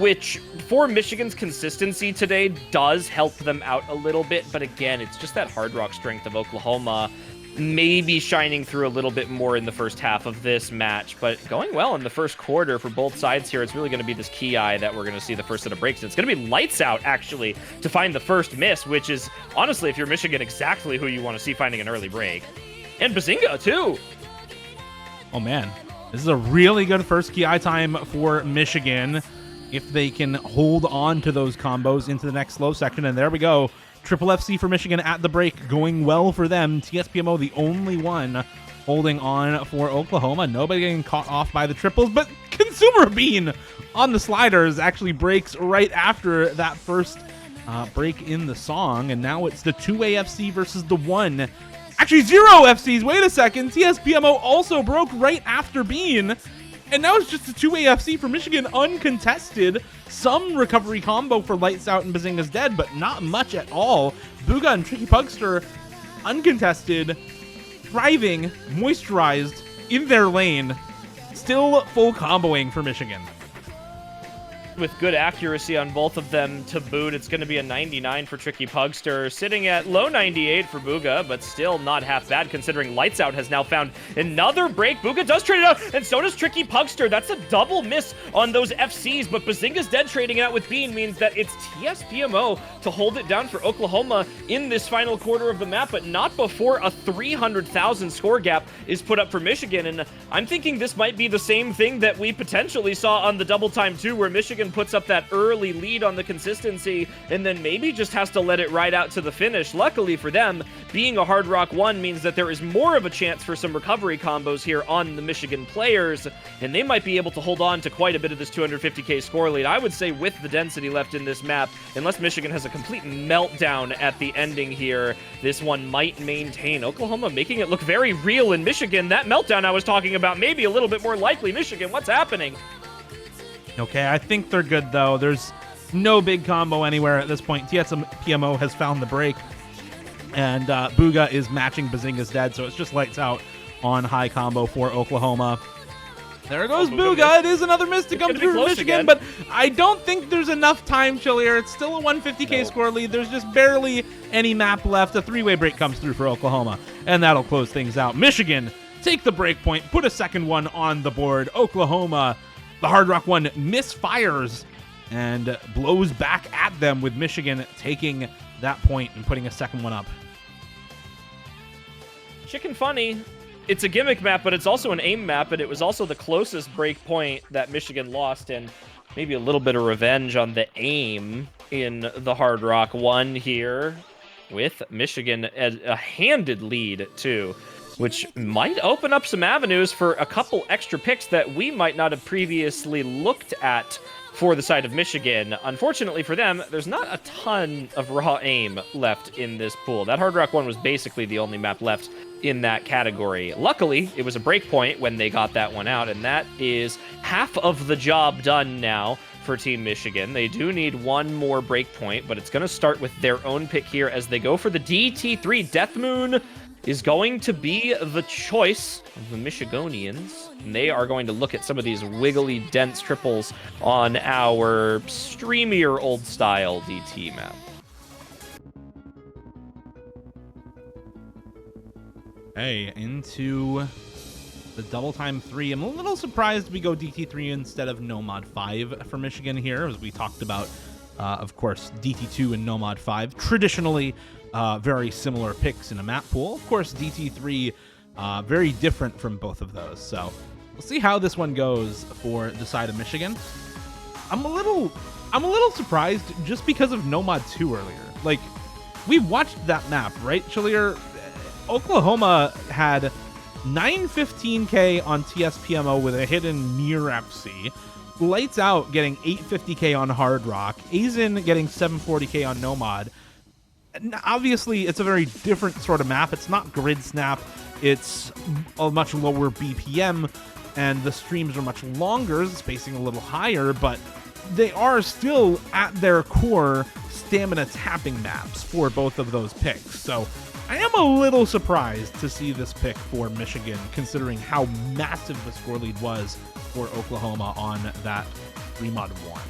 which for Michigan's consistency today does help them out a little bit. But again, it's just that Hard Rock strength of Oklahoma maybe shining through a little bit more in the first half of this match, but going well in the first quarter for both sides here. It's really going to be this key eye that we're going to see the first set of breaks. It's going to be Lights Out, actually, to find the first miss, which is, honestly, if you're Michigan, exactly who you want to see finding an early break. And Bazinga, too. Oh, man. This is a really good first key eye time for Michigan if they can hold on to those combos into the next slow section. And there we go. Triple FC for Michigan at the break, going well for them. TSPMO, the only one holding on for Oklahoma. Nobody getting caught off by the triples, but Consumer Bean on the sliders actually breaks right after that first break in the song. And now it's the 2-way FC versus the 1. Actually, 0 FCs. Wait a second. TSPMO also broke right after Bean. And now it's just a 2-way FC for Michigan, uncontested. Some recovery combo for Lights Out and Bazinga's Dead, but not much at all. Booga and Tricky Pugster, uncontested, thriving, moisturized, in their lane. Still full comboing for Michigan. With good accuracy on both of them to boot. It's going to be a 99 for Tricky Pugster, sitting at low 98 for Booga, but still not half bad considering Lights Out has now found another break. Booga does trade it out, and so does Tricky Pugster. That's a double miss on those FCs, but Bazinga's Dead trading it out with Bean means that it's TSPMO to hold it down for Oklahoma in this final quarter of the map, but not before a 300,000 score gap is put up for Michigan. And I'm thinking this might be the same thing that we potentially saw on the double time 2, where Michigan Michigan puts up that early lead on the consistency and then maybe just has to let it ride out to the finish. Luckily for them, being a Hard Rock 1 means that there is more of a chance for some recovery combos here on the Michigan players, and they might be able to hold on to quite a bit of this 250k score lead. I would say with the density left in this map, unless Michigan has a complete meltdown at the ending here, this one might maintain. Oklahoma making it look very real in Michigan. That meltdown I was talking about, maybe a little bit more likely. Michigan, what's happening? Okay, I think they're good, though. There's no big combo anywhere at this point. TSPMO has found the break, and Booga is matching Bazinga's dead, so it's just lights out on high combo for Oklahoma. There goes Booga. It is another miss to come through for Michigan, again. but I don't think there's enough time, Chillier. It's still a 150k score lead. There's just barely any map left. A three-way break comes through for Oklahoma, and that'll close things out. Michigan take the break point, put a second one on the board. Oklahoma, the Hard Rock 1, misfires and blows back at them, with Michigan taking that point and putting a second one up. Chicken Funny, it's a gimmick map, but it's also an aim map, and it was also the closest break point that Michigan lost, and maybe a little bit of revenge on the aim in the Hard Rock 1 here, with Michigan a handed lead, too, which might open up some avenues for a couple extra picks that we might not have previously looked at for the side of Michigan. Unfortunately for them, there's not a ton of raw aim left in this pool. That Hard Rock 1 was basically the only map left in that category. Luckily, it was a break point when they got that one out, and that is half of the job done now for Team Michigan. They do need one more break point, but it's going to start with their own pick here as they go for the DT3. Death Moon is going to be the choice of the Michigonians. And they are going to look at some of these wiggly, dense triples on our streamier old-style DT map. Hey, into the double time 3. I'm a little surprised we go DT3 instead of No Mod 5 for Michigan here, as we talked about, of course, DT2 and No Mod 5. Traditionally, very similar picks in a map pool. Of course, DT3, very different from both of those. So we'll see how this one goes for the side of Michigan. I'm a little surprised just because of No Mod 2 earlier. Like, we watched that map, right, Chillier? Oklahoma had 915k on TSPMO with a hidden near FC. Lights Out getting 850k on Hard Rock. Azen getting 740k on No Mod. Obviously, it's a very different sort of map. It's not Grid Snap. It's a much lower BPM, and the streams are much longer, spacing a little higher, but they are still, at their core, stamina tapping maps for both of those picks. So I am a little surprised to see this pick for Michigan, considering how massive the score lead was for Oklahoma on that 3-mod 1.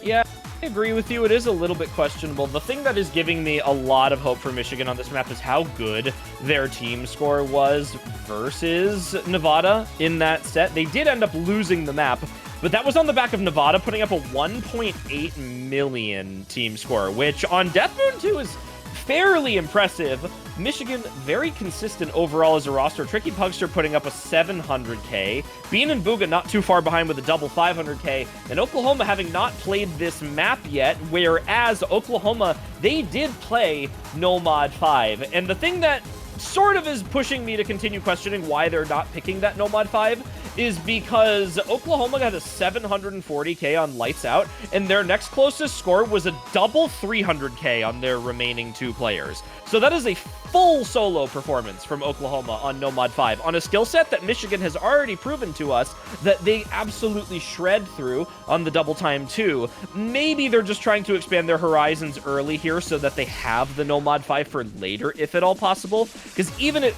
Yeah, I agree with you. It is a little bit questionable. The thing that is giving me a lot of hope for Michigan on this map is how good their team score was versus Nevada in that set. They did end up losing the map, but that was on the back of Nevada putting up a 1.8 million team score, which on Death Moon 2 is fairly impressive. Michigan, very consistent overall as a roster. Tricky Pugster putting up a 700k. Bean and Booga not too far behind with a double 500k. And Oklahoma having not played this map yet, whereas Oklahoma, they did play No Mod 5. And the thing that sort of is pushing me to continue questioning why they're not picking that No Mod 5 is because Oklahoma got a 740k on Lights Out, and their next closest score was a double 300k on their remaining two players. So that is a full solo performance from Oklahoma on No Mod 5, on a skill set that Michigan has already proven to us that they absolutely shred through on the double time 2. Maybe they're just trying to expand their horizons early here so that they have the No Mod 5 for later, if at all possible. Because even it...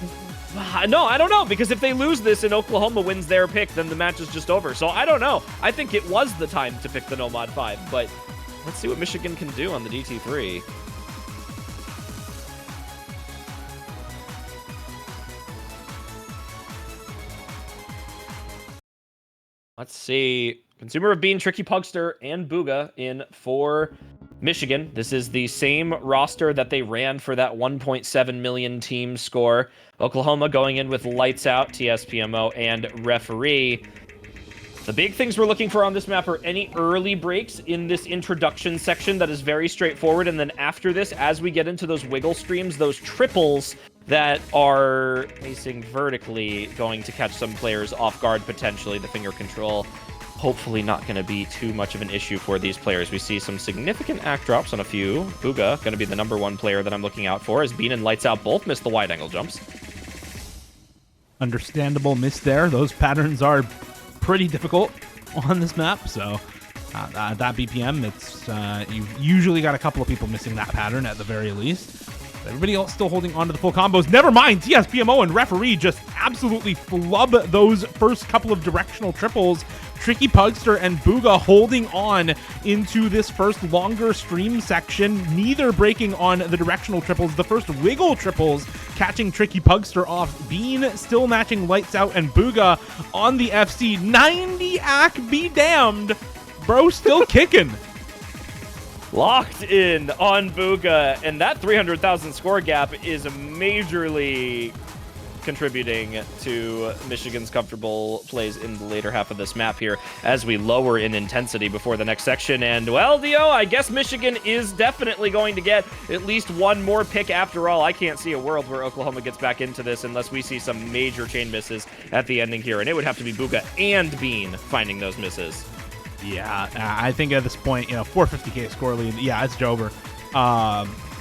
No, I don't know, because if they lose this and Oklahoma wins their pick, then the match is just over. So I don't know. I think it was the time to pick the No Mod 5, but let's see what Michigan can do on the DT3. Let's see. Consumer of Bean, Tricky Pugster, and Booga in for Michigan. This is the same roster that they ran for that 1.7 million team score. Oklahoma going in with Lights Out, TSPMO, and Referee. The big things we're looking for on this map are any early breaks in this introduction section that is very straightforward, and then after this, as we get into those wiggle streams, those triples that are facing vertically going to catch some players off guard potentially. The finger control, hopefully not going to be too much of an issue for these players. We see some significant act drops on a few. Bugha going to be the #1 player that I'm looking out for, as Bean and Lights Out both missed the wide angle jumps. Understandable miss there. Those patterns are pretty difficult on this map, so that BPM, it's you've usually got a couple of people missing that pattern at the very least. Everybody else still holding on to the full combos. Never mind, TSPMO and Referee just absolutely flub those first couple of directional triples. Tricky Pugster and Bugha holding on into this first longer stream section, neither breaking on the directional triples. The first wiggle triples catching Tricky Pugster off. Bean still matching Lights Out and Bugha on the FC. 90 AC be damned. Bro still kicking. Locked in on Bugha, and that 300,000 score gap is majorly contributing to Michigan's comfortable plays in the later half of this map here as we lower in intensity before the next section. And, well, Dio, I guess Michigan is definitely going to get at least one more pick after all. I can't see a world where Oklahoma gets back into this unless we see some major chain misses at the ending here, and it would have to be Bugha and Bean finding those misses. Yeah, I think at this point, 450k score lead, yeah, it's over.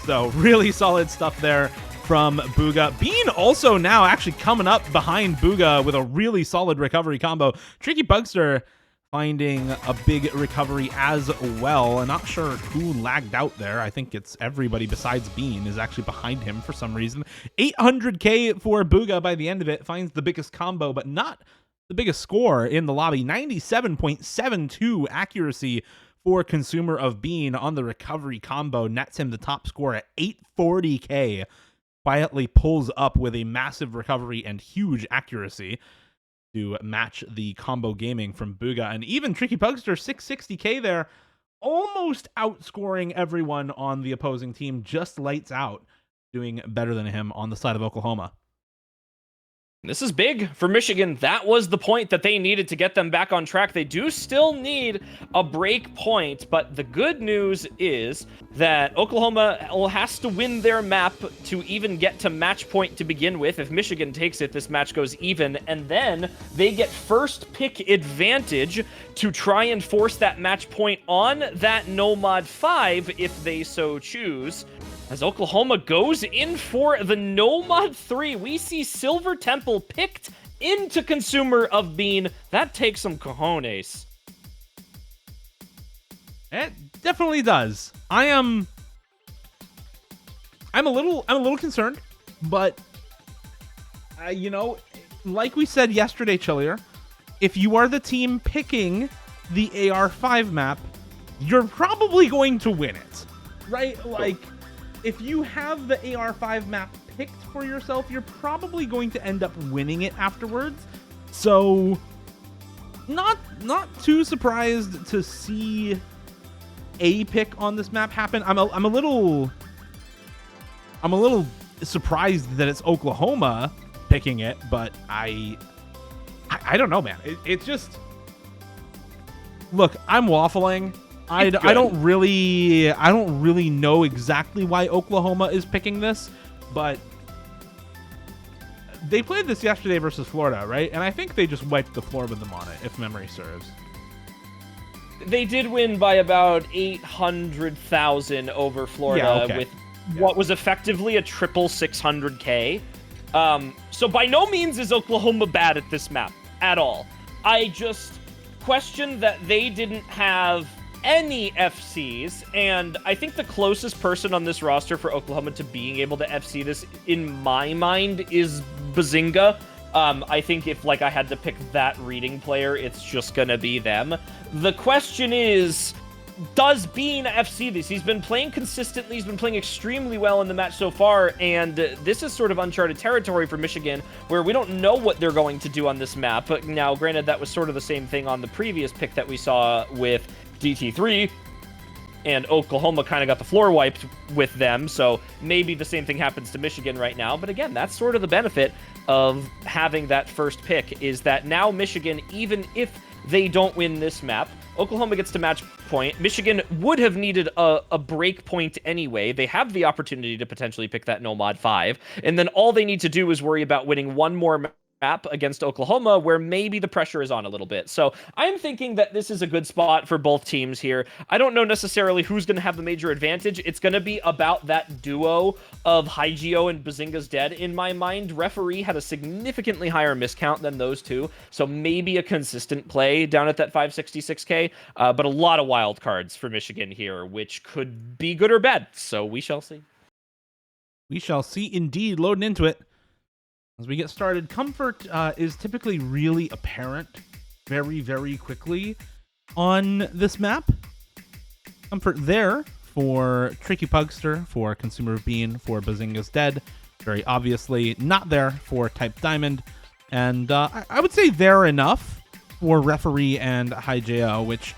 So really solid stuff there from Bugha. Bean also now actually coming up behind Bugha with a really solid recovery combo. Tricky Pugster finding a big recovery as well. I'm not sure who lagged out there. I think it's everybody besides Bean is actually behind him for some reason. 800k for Bugha by the end of it. Finds the biggest combo, but not the biggest score in the lobby. 97.72 accuracy for Consumer of Bean on the recovery combo. Nets him the top score at 840k. Quietly pulls up with a massive recovery and huge accuracy to match the combo gaming from Bugha. And even Tricky Pugster, 660k there, almost outscoring everyone on the opposing team. Just Lights Out doing better than him on the side of Oklahoma. This is big for Michigan. That was the point that they needed to get them back on track. They do still need a break point, but the good news is that Oklahoma has to win their map to even get to match point to begin with. If Michigan takes it, this match goes even, and then they get first pick advantage to try and force that match point on that No-Mod 5 if they so choose. As Oklahoma goes in for the No-Mod 3, we see Silver Temple picked into Consumer of Bean. That takes some cojones. It definitely does. I'm a little concerned, but like we said yesterday, Chillier, if you are the team picking the AR5 map, you're probably going to win it, right? Like, if you have the AR5 map picked for yourself, you're probably going to end up winning it afterwards. So, not too surprised to see a pick on this map happen. I'm a little surprised that it's Oklahoma picking it, but I don't know, man. It's just, look, I'm waffling. I don't really know exactly why Oklahoma is picking this, but they played this yesterday versus Florida, right? And I think they just wiped the floor with them on it, if memory serves. They did win by about 800,000 over Florida with what was effectively a triple 600k. So by no means is Oklahoma bad at this map at all. I just question that they didn't have any FCs, and I think the closest person on this roster for Oklahoma to being able to FC this, in my mind, is Bazinga. I think if I had to pick that reading player, it's just gonna be them. The question is, does Bean FC this? He's been playing consistently, he's been playing extremely well in the match so far, and this is sort of uncharted territory for Michigan, where we don't know what they're going to do on this map. But now, granted, that was sort of the same thing on the previous pick that we saw with DT3, and Oklahoma kind of got the floor wiped with them, so maybe the same thing happens to Michigan right now. But again, that's sort of the benefit of having that first pick, is that now Michigan, even if they don't win this map, Oklahoma gets to match point. Michigan would have needed a break point anyway. They have the opportunity to potentially pick that no mod 5, and then all they need to do is worry about winning one more map against Oklahoma, where maybe the pressure is on a little bit. So I'm thinking that this is a good spot for both teams here. I don't know necessarily who's going to have the major advantage. It's going to be about that duo of Hygio and Bazinga's Dead in my mind. Referee had a significantly higher miscount than those two, so maybe a consistent play down at that 566k, but a lot of wild cards for Michigan here, which could be good or bad, so we shall see. We shall see indeed. Loading into it. As we get started, comfort is typically really apparent very, very quickly on this map. Comfort there for Tricky Pugster, for Consumer of Bean, for Bazinga's Dead. Very obviously not there for Type Diamond. And I would say there enough for Referee and Hygio, which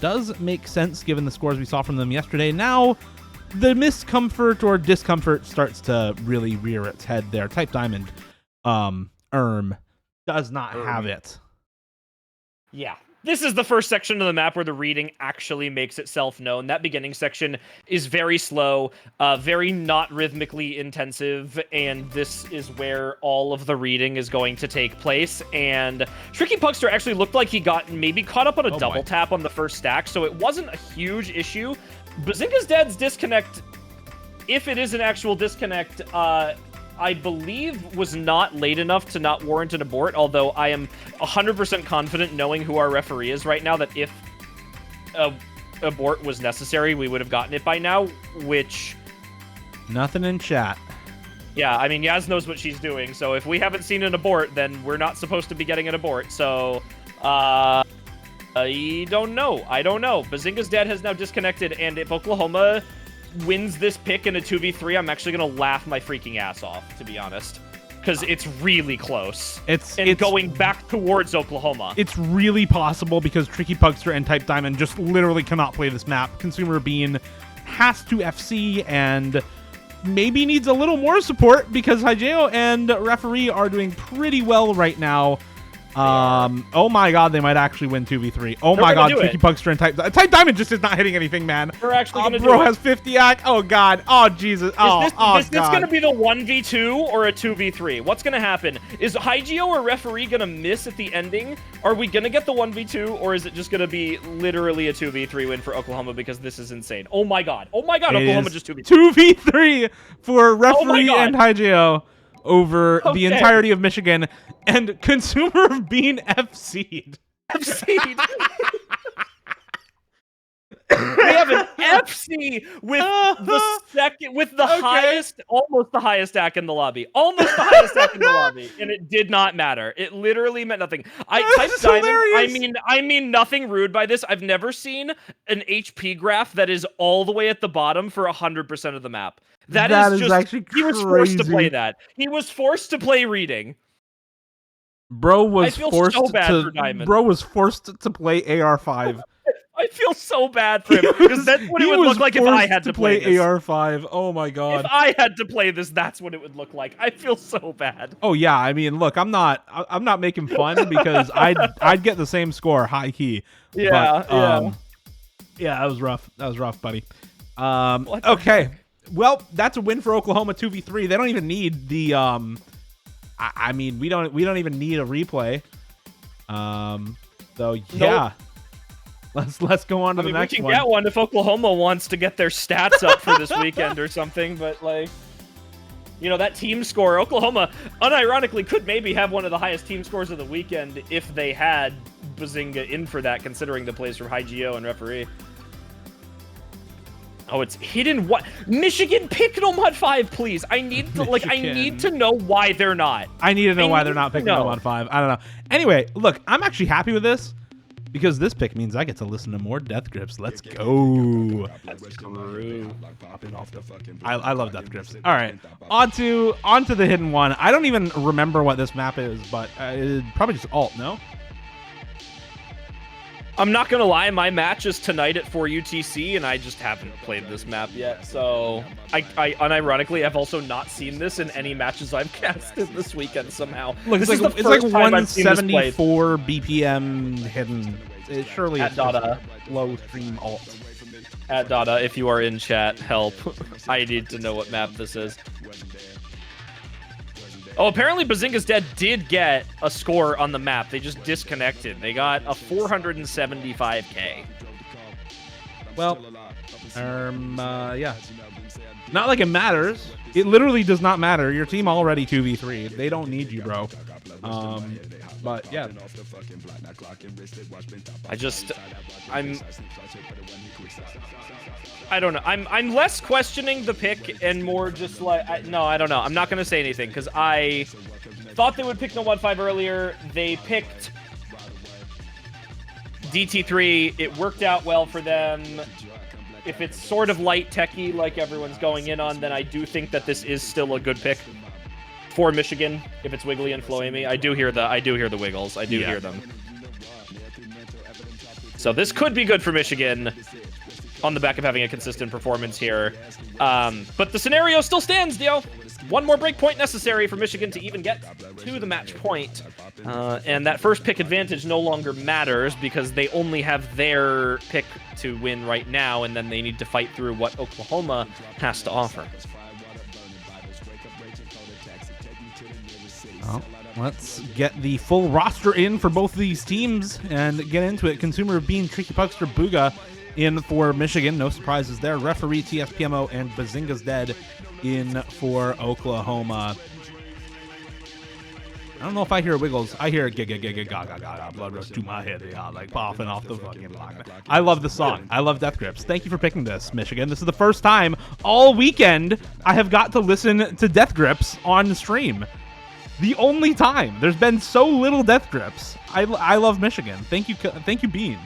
does make sense given the scores we saw from them yesterday. Now, the miscomfort or discomfort starts to really rear its head there. Type Diamond, does not have it. Yeah. This is the first section of the map where the reading actually makes itself known. That beginning section is very slow, very not rhythmically intensive, and this is where all of the reading is going to take place. And Tricky Pugster actually looked like he got maybe caught up on a double tap on the first stack, so it wasn't a huge issue. Bazinga's Dead's disconnect, if it is an actual disconnect, I believe was not late enough to not warrant an abort, although I am 100% confident, knowing who our referee is right now, that if abort was necessary, we would have gotten it by now, which... Nothing in chat. Yeah, I mean, Yaz knows what she's doing, so if we haven't seen an abort, then we're not supposed to be getting an abort, so... I don't know. Bazinga's Dead has now disconnected, and if Oklahoma wins this pick in a 2v3, I'm actually going to laugh my freaking ass off, to be honest. Because it's really close. It's going back towards Oklahoma. It's really possible because Tricky Pugster and Type Diamond just literally cannot play this map. Consumer Bean has to FC and maybe needs a little more support because Hygio and Referee are doing pretty well right now. Oh my god, they might actually win 2v3. Oh my god, Tricky Pugster and Type Diamond just is not hitting anything, man. We're actually gonna do it. Bro has 50 act. Oh god. Oh Jesus. Is this gonna be the 1v2 or a 2v3? What's gonna happen? Is Hygio or Referee gonna miss at the ending? Are we gonna get the 1v2, or is it just gonna be literally a 2v3 win for Oklahoma because this is insane? Oh my god. Oklahoma just 2v3. 2v3 for Referee and Hygio over the entirety of Michigan, and Consumer of Bean FC'd. We have an FC with the second, with the highest, almost the highest stack in the lobby. Almost the highest stack in the lobby. And it did not matter. It literally meant nothing. I typed Diamond. I mean nothing rude by this. I've never seen an HP graph that is all the way at the bottom for 100% of the map. That is just actually crazy. He was forced to play that. He was forced to play reading. Bro was forced to play AR5. I feel so bad for him because that's what it would look like if I had to play this. AR5. Oh my god. If I had to play this, that's what it would look like. I feel so bad. Oh yeah, I mean, look, I'm not making fun because I'd get the same score, high key. Yeah, but, yeah, that was rough. That was rough, buddy. Okay. Well, that's a win for Oklahoma 2v3. They don't even need the I mean, we don't even need a replay. So yeah. Nope. Let's go on to the next one. We can get one if Oklahoma wants to get their stats up for this weekend or something, but like, you know, that team score, Oklahoma unironically could maybe have one of the highest team scores of the weekend if they had Bazinga in for that, considering the plays from Hygio and Referee. Oh, it's hidden. What? Michigan, pick no mod 5, please. I need to I need to know why they're not. I need to know why they're not picking no mod 5. I don't know. Anyway, look, I'm actually happy with this because this pick means I get to listen to more Death Grips. Let's go. I love Death Grips. All right, on to the hidden one. I don't even remember what this map is, but probably just alt. No. I'm not gonna lie, my match is tonight at 4 UTC, and I just haven't played this map yet. So I unironically have also not seen this in any matches I've casted this weekend somehow. Look, this it's is like, the first time I've seen this played. 174 BPM hidden. Surely At it's Dada. low stream alt. At Dada, if you are in chat, help. I need to know what map this is. Oh, apparently Bazinga's Dead did get a score on the map. They just disconnected. They got a 475k. Well, yeah. Not like it matters. It literally does not matter. Your team already 2v3. They don't need you, bro. But yeah. I don't know. I'm less questioning the pick and more just like no, I don't know. I'm not gonna say anything because I thought they would pick no 1-5 earlier. They picked DT3. It worked out well for them. If it's sort of light techie like everyone's going in on, then I do think that this is still a good pick for Michigan. If it's Wiggly and Floamy, I do hear the wiggles. I do hear them. So this could be good for Michigan on the back of having a consistent performance here. But the scenario still stands, Dio. One more break point necessary for Michigan to even get to the match point. And that first pick advantage no longer matters because they only have their pick to win right now, and then they need to fight through what Oklahoma has to offer. Well, let's get the full roster in for both of these teams and get into it. Consumer of Bean, Tricky Pugster, Booga in for Michigan. No surprises there. Referee, TSPMO, and Bazinga's Dead in for Oklahoma. I don't know if I hear wiggles. I hear gaga, blood rush to my head, like popping off the fucking block. I love the song. I love Death Grips. Thank you for picking this, Michigan. This is the first time all weekend I have got to listen to Death Grips on stream. The only time. There's been so little Death Grips. I love Michigan. Thank you, Bean.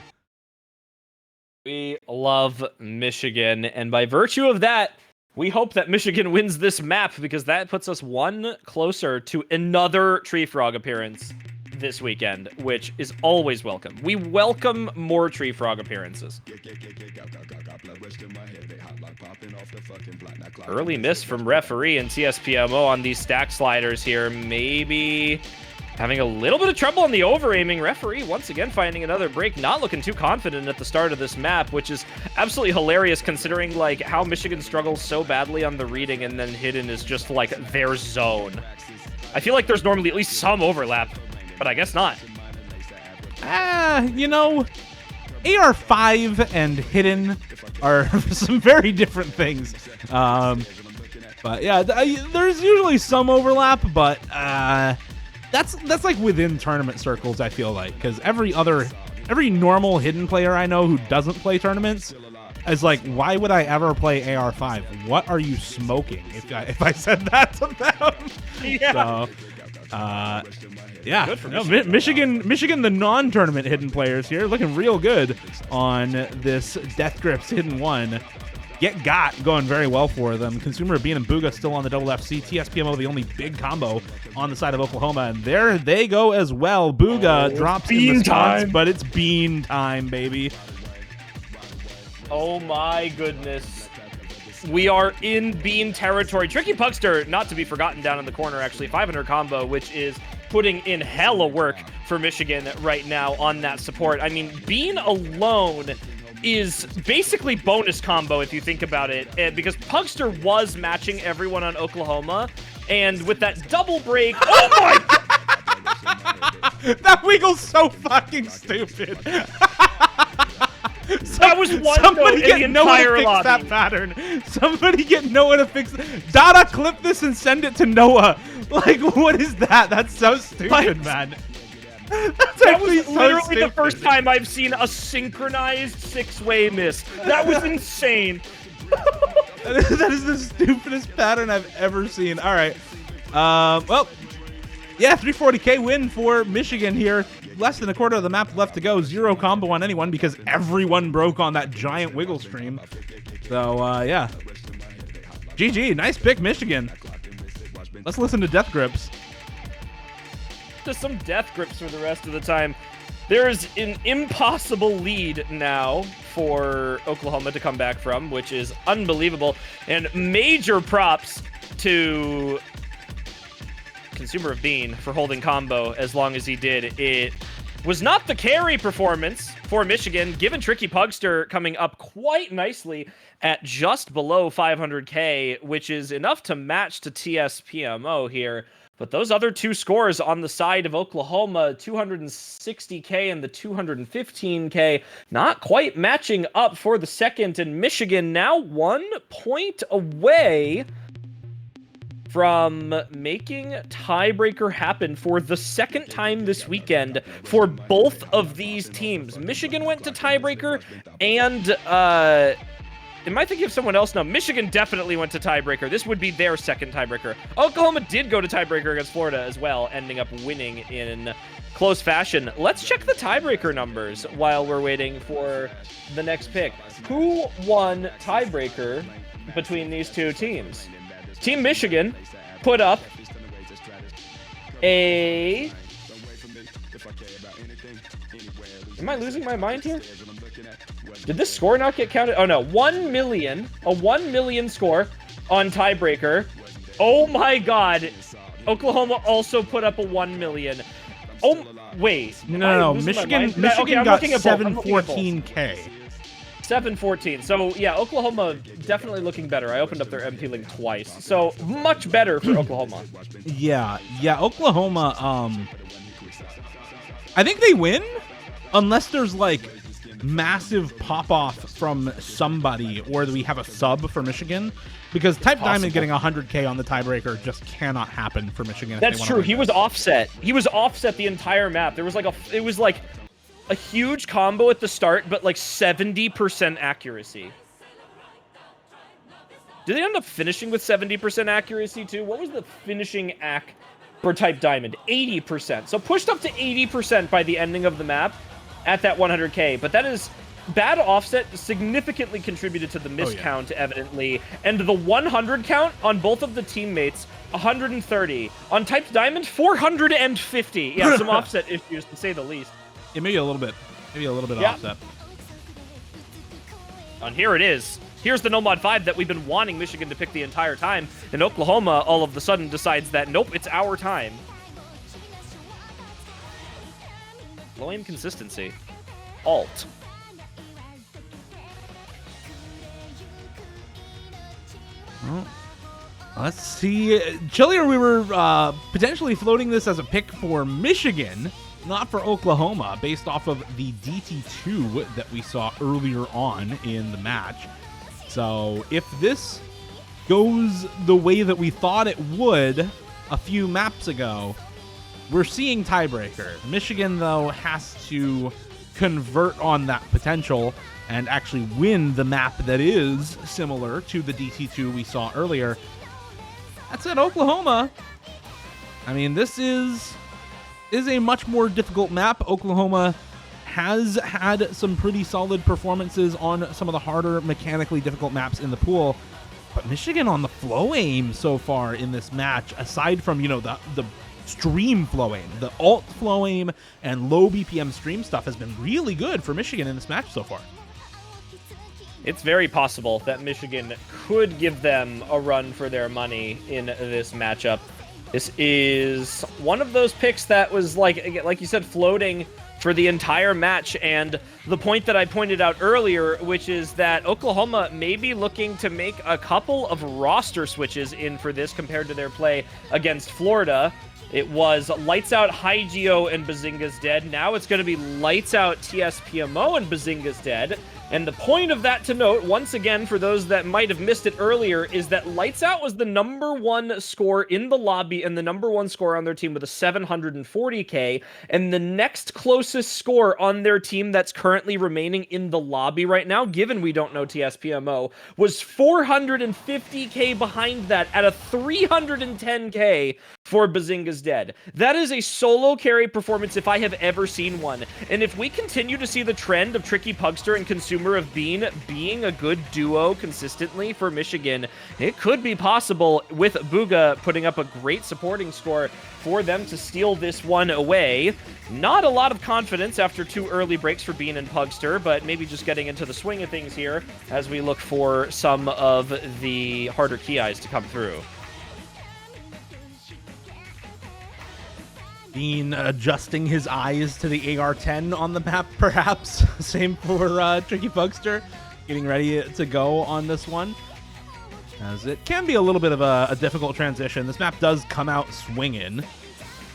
We love Michigan, and by virtue of that, we hope that Michigan wins this map because that puts us one closer to another Tree Frog appearance this weekend, which is always welcome. We welcome more Tree Frog appearances. Early miss from referee and TSPMO on these stack sliders here. Maybe having a little bit of trouble on the over-aiming. Referee once again finding another break. Not looking too confident at the start of this map, which is absolutely hilarious considering like how Michigan struggles so badly on the reading and then hidden is just like their zone. I feel like there's normally at least some overlap, but I guess not. You know, AR5 and hidden are some very different things. But yeah, there's usually some overlap, but that's like within tournament circles, I feel like, because every normal hidden player I know who doesn't play tournaments is like, why would I ever play AR5? What are you smoking? If I said that to them, Yeah. So, yeah, no, Michigan, the non-tournament hidden players here looking real good on this Death Grips hidden one. Get got going very well for them. Consumer of Bean and Booga still on the double FC. TSPMO the only big combo on the side of Oklahoma, and there they go as well. Booga drops in response, but it's Bean time, baby. Oh my goodness. We are in Bean territory. Tricky Pugster, not to be forgotten down in the corner, actually. 500 combo, which is putting in hella work for Michigan right now on that support. I mean, Bean alone is basically bonus combo if you think about it, because Pugster was matching everyone on Oklahoma, and with that double break, oh my god! That wiggle's so fucking stupid. That was one somebody get in the entire fix lobby. That pattern. Somebody get Noah to fix it. Dada, clip this and send it to Noah. Like, what is that? That's so stupid, man. That was literally the first time I've seen a synchronized six-way miss. That was insane. That is the stupidest pattern I've ever seen. All right. Well, yeah, 340k win for Michigan here. Less than a quarter of the map left to go. Zero combo on anyone because everyone broke on that giant wiggle stream. So, yeah. GG. Nice pick, Michigan. Let's listen to Death Grips. Just some Death Grips for the rest of the time. There's an impossible lead now for Oklahoma to come back from, which is unbelievable. And major props to Consumer of Bean for holding combo as long as he did. It was not the carry performance for Michigan, given Tricky Pugster coming up quite nicely at just below 500K, which is enough to match to TSPMO here. But those other two scores on the side of Oklahoma, 260K and the 215K, not quite matching up for the second. And Michigan now 1 point away from making tiebreaker happen for the second time this weekend for both of these teams. Michigan went to tiebreaker, and am I thinking of someone else? No, Michigan definitely went to tiebreaker. This would be their second tiebreaker. Oklahoma did go to tiebreaker against Florida as well, ending up winning in close fashion. Let's check the tiebreaker numbers while we're waiting for the next pick. Who won tiebreaker between these two teams? Team Michigan put up a... Am I losing my mind here? Did this score not get counted? Oh no, 1 million. A 1 million score on tiebreaker. Oh my god. Oklahoma also put up a 1 million. Oh, wait. No. Michigan got 714K. 714. So yeah, Oklahoma definitely looking better. I opened up their MP link twice. So much better for Oklahoma. Yeah, Oklahoma, I think they win unless there's like massive pop-off from somebody, or we have a sub for Michigan, because Type Diamond getting 100K on the tiebreaker just cannot happen for Michigan. That's true. He was offset. He was offset the entire map. There was like it was like a huge combo at the start, but like 70% accuracy. Did they end up finishing with 70% accuracy too? What was the finishing ac for Type Diamond? 80%. So pushed up to 80% by the ending of the map at that 100K. But that is bad offset, significantly contributed to the miscount, evidently. And the 100 count on both of the teammates, 130. On Type Diamond, 450. Yeah, some offset issues to say the least. Yeah, maybe a little bit offset. And here it is. Here's the No Mod 5 that we've been wanting Michigan to pick the entire time. And Oklahoma all of a sudden decides that, nope, it's our time. Low aim consistency. Alt. Well, let's see. Chillier, we were potentially floating this as a pick for Michigan, not for Oklahoma, based off of the DT2 that we saw earlier on in the match. So if this goes the way that we thought it would a few maps ago, we're seeing tiebreaker. Michigan, though, has to convert on that potential and actually win the map that is similar to the DT2 we saw earlier. That said, Oklahoma, I mean, this is a much more difficult map. Oklahoma has had some pretty solid performances on some of the harder, mechanically difficult maps in the pool. But Michigan on the flow aim so far in this match, aside from, you know, the stream flow aim, the alt flow aim and low BPM stream stuff has been really good for Michigan in this match so far. It's very possible that Michigan could give them a run for their money in this matchup. This is one of those picks that was like you said, floating for the entire match, and the point that I pointed out earlier, which is that Oklahoma may be looking to make a couple of roster switches in for this compared to their play against Florida. It was Lights Out, Hygio, and Bazinga's Dead. Now it's going to be Lights Out, TSPMO, and Bazinga's Dead. And the point of that to note, once again, for those that might have missed it earlier, is that Lights Out was the #1 score in the lobby and the #1 score on their team with a 740K. And the next closest score on their team that's currently remaining in the lobby right now, given we don't know TSPMO, was 450K behind that at a 310K for Bazinga's Dead. That is a solo carry performance if I have ever seen one. And if we continue to see the trend of Tricky Pugster and Consumer Consumer of Bean being a good duo consistently for Michigan, it could be possible with Booga putting up a great supporting score for them to steal this one away. Not a lot of confidence after 2 early breaks for Bean and Pugster, but maybe just getting into the swing of things here as we look for some of the harder key eyes to come through. Bean adjusting his eyes to the AR-10 on the map, perhaps. Same for Tricky Pugster, getting ready to go on this one, as it can be a little bit of a difficult transition. This map does come out swinging.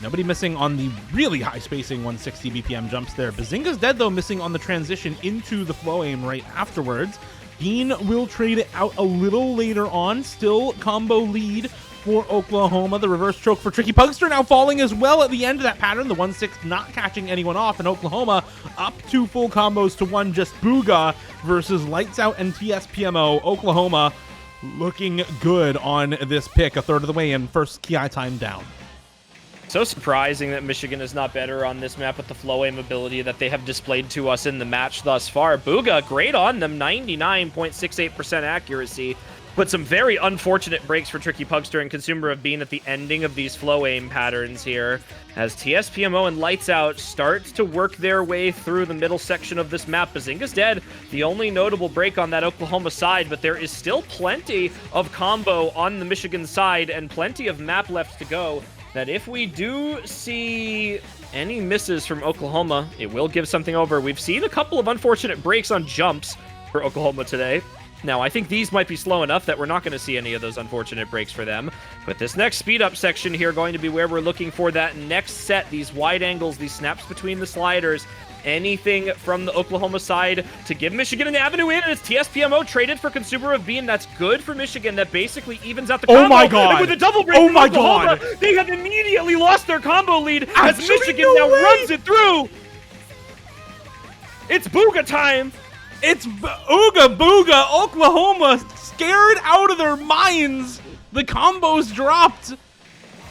Nobody missing on the really high spacing 160 BPM jumps there. Bazinga's dead, though, missing on the transition into the flow aim right afterwards. Bean will trade it out a little later on. Still combo lead for Oklahoma. The reverse choke for Tricky Pugster now falling as well at the end of that pattern. The 1-6 not catching anyone off, and Oklahoma up 2 full combos to 1. Just Booga versus Lights Out and TSPMO. Oklahoma looking good on this pick, a third of the way in. First KI time down. So surprising that Michigan is not better on this map with the flow aim ability that they have displayed to us in the match thus far. Booga, great on them, 99.68% accuracy, but some very unfortunate breaks for Tricky Pugster and Consumer of Bean at the ending of these flow aim patterns here, as TSPMO and Lights Out start to work their way through the middle section of this map. Bazinga's dead, the only notable break on that Oklahoma side, but there is still plenty of combo on the Michigan side and plenty of map left to go, that if we do see any misses from Oklahoma, it will give something over. We've seen a couple of unfortunate breaks on jumps for Oklahoma today. Now, I think these might be slow enough that we're not going to see any of those unfortunate breaks for them. But this next speed-up section here going to be where we're looking for that next set, these wide angles, these snaps between the sliders, anything from the Oklahoma side to give Michigan an avenue in, and it's TSPMO traded for Consumer of Bean. That's good for Michigan. That basically evens out the combo. Oh my god! And with a double break from Oklahoma, they have immediately lost their combo lead as Michigan now runs it through. It's Booga time. It's Ooga Booga. Oklahoma scared out of their minds. The combos dropped.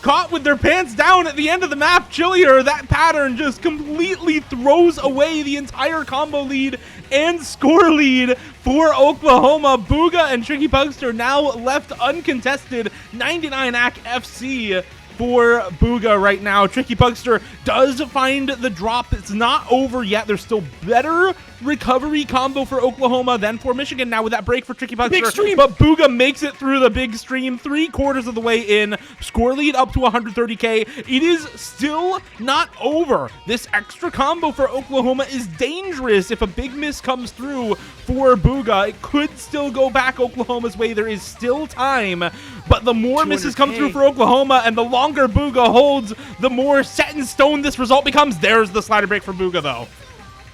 Caught with their pants down at the end of the map. Chillier, that pattern just completely throws away the entire combo lead and score lead for Oklahoma. Booga and Tricky Pugster now left uncontested. 99 AC FC for Booga right now. Tricky Pugster does find the drop. It's not over yet. There's still better recovery combo for Oklahoma than for Michigan now with that break for Tricky Pugster. But Booga makes it through the big stream 3/4 of the way in. Score lead up to 130K. It is still not over. This extra combo for Oklahoma is dangerous. If a big miss comes through for Booga, it could still go back Oklahoma's way. There is still time, but the more misses come through for Oklahoma and the longer Booga holds, the more set in stone this result becomes. There's the slider break for Booga, though.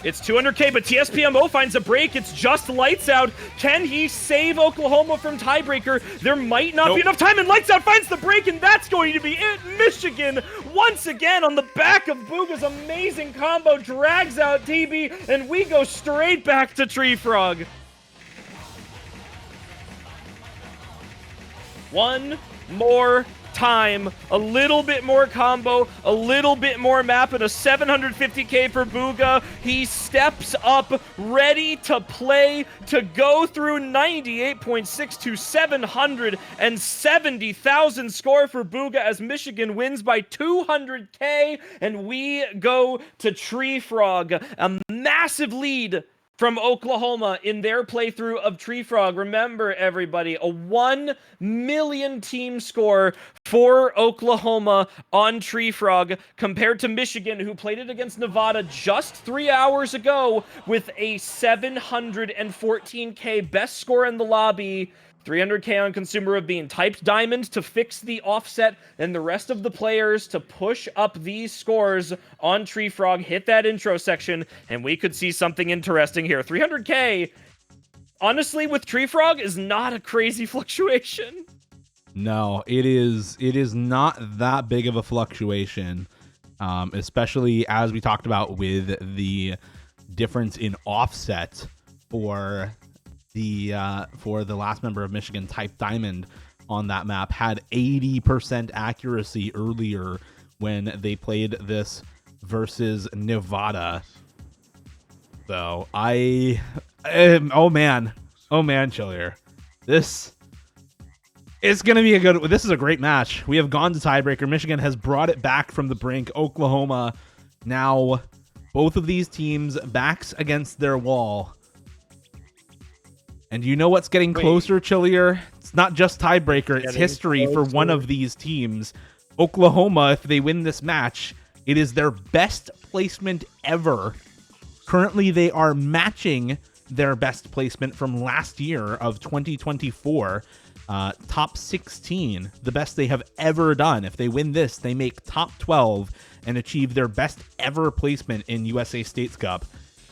It's 200K, but TSPMO finds a break. It's just Lights Out. Can he save Oklahoma from tiebreaker? There might not be enough time, and Lights Out finds the break, and that's going to be it. Michigan, once again, on the back of Booga's amazing combo, drags out TB, and we go straight back to Tree Frog. One more time, a little bit more combo, a little bit more map, and a 750K for Booga. He steps up, ready to play, to go through 98.6 to 770,000 score for Booga as Michigan wins by 200K, and we go to Tree Frog. A massive lead from Oklahoma in their playthrough of Tree Frog. Remember, everybody, a 1 million team score for Oklahoma on Tree Frog compared to Michigan, who played it against Nevada just 3 hours ago with a 714K best score in the lobby. 300K on Consumer of Bean. Typed Diamond to fix the offset, and the rest of the players to push up these scores on Tree Frog. Hit that intro section, and we could see something interesting here. 300K, honestly, with Tree Frog, is not a crazy fluctuation. No, it is not that big of a fluctuation, especially as we talked about with the difference in offset for the last member of Michigan. Type Diamond on that map had 80% accuracy earlier when they played this versus Nevada. So I Oh man, Chillier. This is gonna be this is a great match. We have gone to tiebreaker. Michigan has brought it back from the brink. Oklahoma now, both of these teams backs against their wall. And you know what's getting closer, Chillier? It's not just tiebreaker, it's history for one of these teams. Oklahoma, if they win this match, it is their best placement ever. Currently, they are matching their best placement from last year of 2024. Top 16, the best they have ever done. If they win this, they make top 12 and achieve their best ever placement in USA States Cup.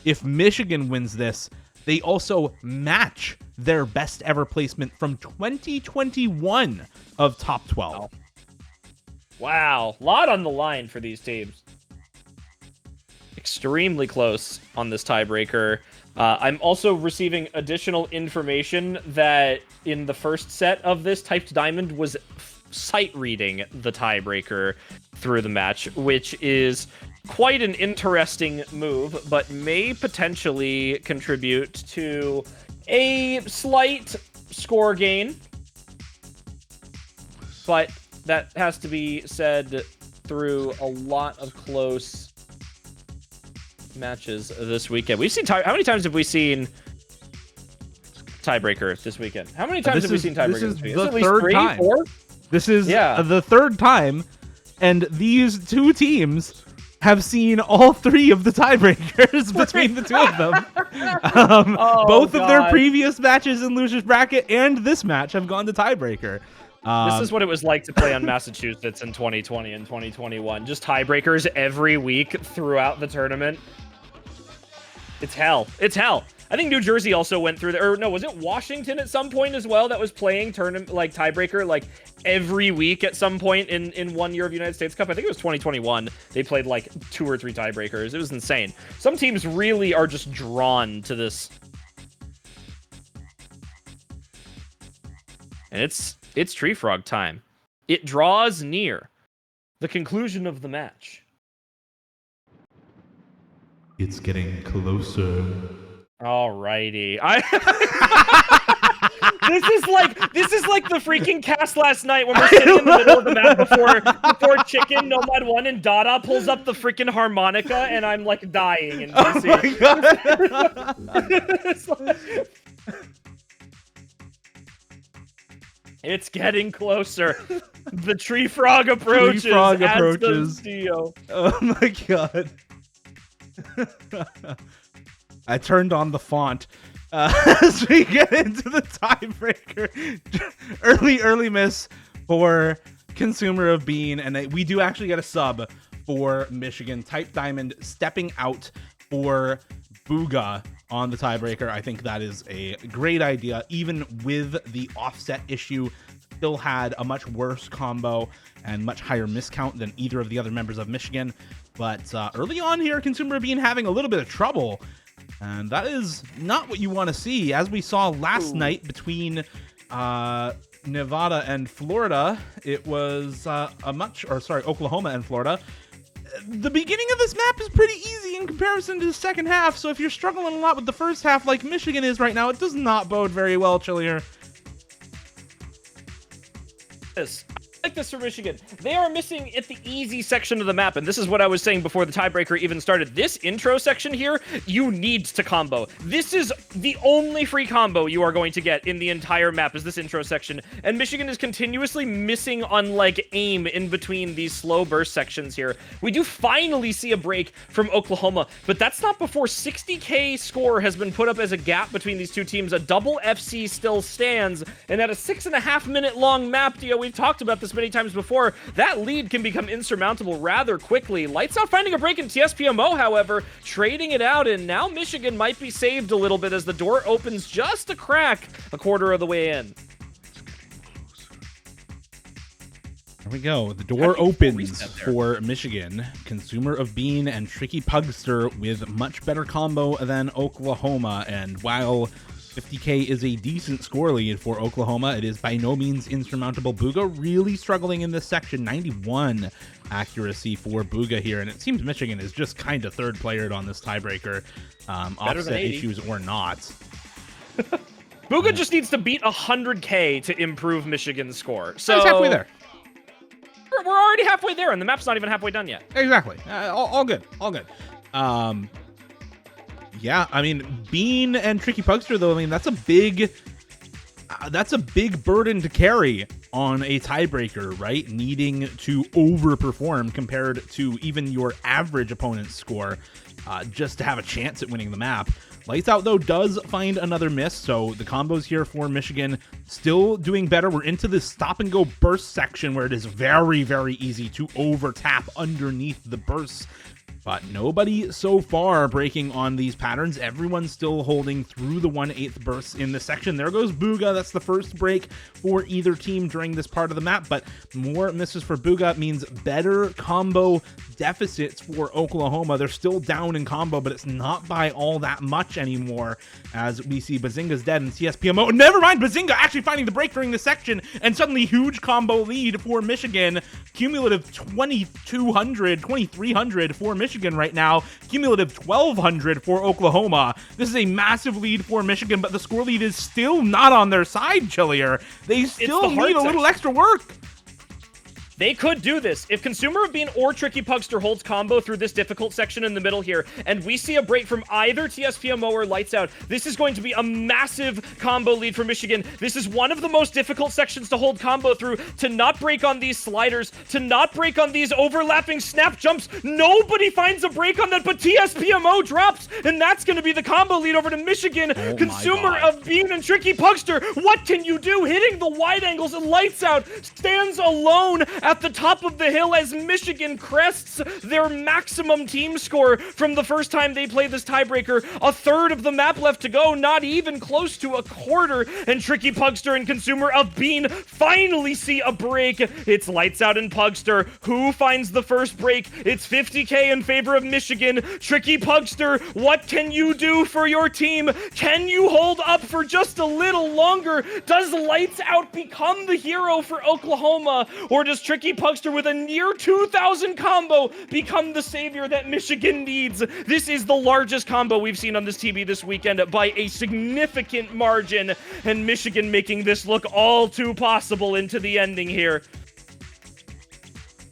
If Michigan wins this, they also match their best ever placement from 2021 of top 12. Wow. A lot on the line for these teams. Extremely close on this tiebreaker. I'm also receiving additional information that in the first set of this, Typed Diamond was sight reading the tiebreaker through the match, which is quite an interesting move, but may potentially contribute to a slight score gain. But that has to be said through a lot of close matches this weekend. We've seen how many times have we seen tiebreaker this weekend? How many times have we seen tiebreaker this weekend? This is the third time. 4? This is the third time, and these two teams have seen all 3 of the tiebreakers between the two of them. Both of their previous matches in losers bracket and this match have gone to tiebreaker. This is what it was like to play on Massachusetts in 2020 and 2021. Just tiebreakers every week throughout the tournament. It's hell. It's hell. I think New Jersey also went through or no, was it Washington at some point as well that was playing tournament like tiebreaker like every week at some point in 1 year of United States Cup? I think it was 2021. They played like 2 or 3 tiebreakers. It was insane. Some teams really are just drawn to this. And it's Tree Frog time. It draws near the conclusion of the match. It's getting closer. Alrighty. This is like the freaking cast last night when we're sitting in the middle of the map before Chicken Nomad 1 and Dada pulls up the freaking harmonica and I'm like dying in DC. Oh my God. It's getting closer. The Tree Frog approaches. Tree Frog approaches. Oh my God. I turned on the font as we get into the tiebreaker. early miss for Consumer of Bean, and we do actually get a sub for Michigan. Type Diamond stepping out for Booga on the tiebreaker. I think that is a great idea. Even with the offset issue, still had a much worse combo and much higher miscount than either of the other members of Michigan. But early on here, Consumer of Bean having a little bit of trouble. And that is not what you want to see. As we saw last night between Nevada and Florida, it was Oklahoma and Florida. The beginning of this map is pretty easy in comparison to the second half. So if you're struggling a lot with the first half like Michigan is right now, it does not bode very well, Chillier. I like this for Michigan. They are missing at the easy section of the map, and this is what I was saying before the tiebreaker even started. This intro section here, you need to combo. This is the only free combo you are going to get in the entire map is this intro section, and Michigan is continuously missing on, like, aim in between these slow burst sections here. We do finally see a break from Oklahoma, but that's not before 60k score has been put up as a gap between these two teams. A double FC still stands, and at a 6.5 minute long map, Dio, we've talked about this many times before, that lead can become insurmountable rather quickly. Lights Out finding a break in TSPMO, however, trading it out, and now Michigan might be saved a little bit as the door opens just a crack a quarter of the way in. There we go. The door opens for Michigan. Consumer of Bean and Tricky Pugster with much better combo than Oklahoma, and while 50k is a decent score lead for Oklahoma, it is by no means insurmountable. Booga really struggling in this section. 91 accuracy for Booga here, and it seems Michigan is just kind of third playered on this tiebreaker, offset issues or not. Booga just needs to beat 100K to improve Michigan's score. So he's halfway there. We're already halfway there, and the map's not even halfway done yet. Exactly. All good. All good. Yeah, I mean, Bean and Tricky Pugster, though, I mean, that's a big burden to carry on a tiebreaker, right? Needing to overperform compared to even your average opponent's score just to have a chance at winning the map. Lights Out, though, does find another miss, so the combos here for Michigan still doing better. We're into this stop-and-go burst section where it is very, very easy to over-tap underneath the bursts. But nobody so far breaking on these patterns. Everyone's still holding through the 1/8 bursts in this section. There goes Booga. That's the first break for either team during this part of the map. But more misses for Booga means better combo deficits for Oklahoma. They're still down in combo, but it's not by all that much anymore, as we see Bazinga's dead and CSPMO. Never mind, Bazinga actually finding the break during this section, and suddenly huge combo lead for Michigan. Cumulative 2,200, 2,300 for Michigan right now. Cumulative 1,200 for Oklahoma. This is a massive lead for Michigan, but the score lead is still not on their side, Chillier. They still need a little extra work. They could do this. If Consumer of Bean or Tricky Pugster holds combo through this difficult section in the middle here, and we see a break from either TSPMO or Lights Out, this is going to be a massive combo lead for Michigan. This is one of the most difficult sections to hold combo through, to not break on these sliders, to not break on these overlapping snap jumps. Nobody finds a break on that, but TSPMO drops, and that's going to be the combo lead over to Michigan. Oh Consumer of Bean and Tricky Pugster, what can you do? Hitting the wide angles, and Lights Out stands alone at the top of the hill as Michigan crests their maximum team score from the first time they play this tiebreaker. A third of the map left to go, not even close to a quarter, and Tricky Pugster and Consumer of Bean finally see a break. It's Lights Out and Pugster. Who finds the first break? It's 50K in favor of Michigan. Tricky Pugster, what can you do for your team? Can you hold up for just a little longer? Does Lights Out become the hero for Oklahoma, or does Tricky Pugster with a near 2,000 combo become the savior that Michigan needs? This is the largest combo we've seen on this TB this weekend by a significant margin, and Michigan making this look all too possible into the ending here.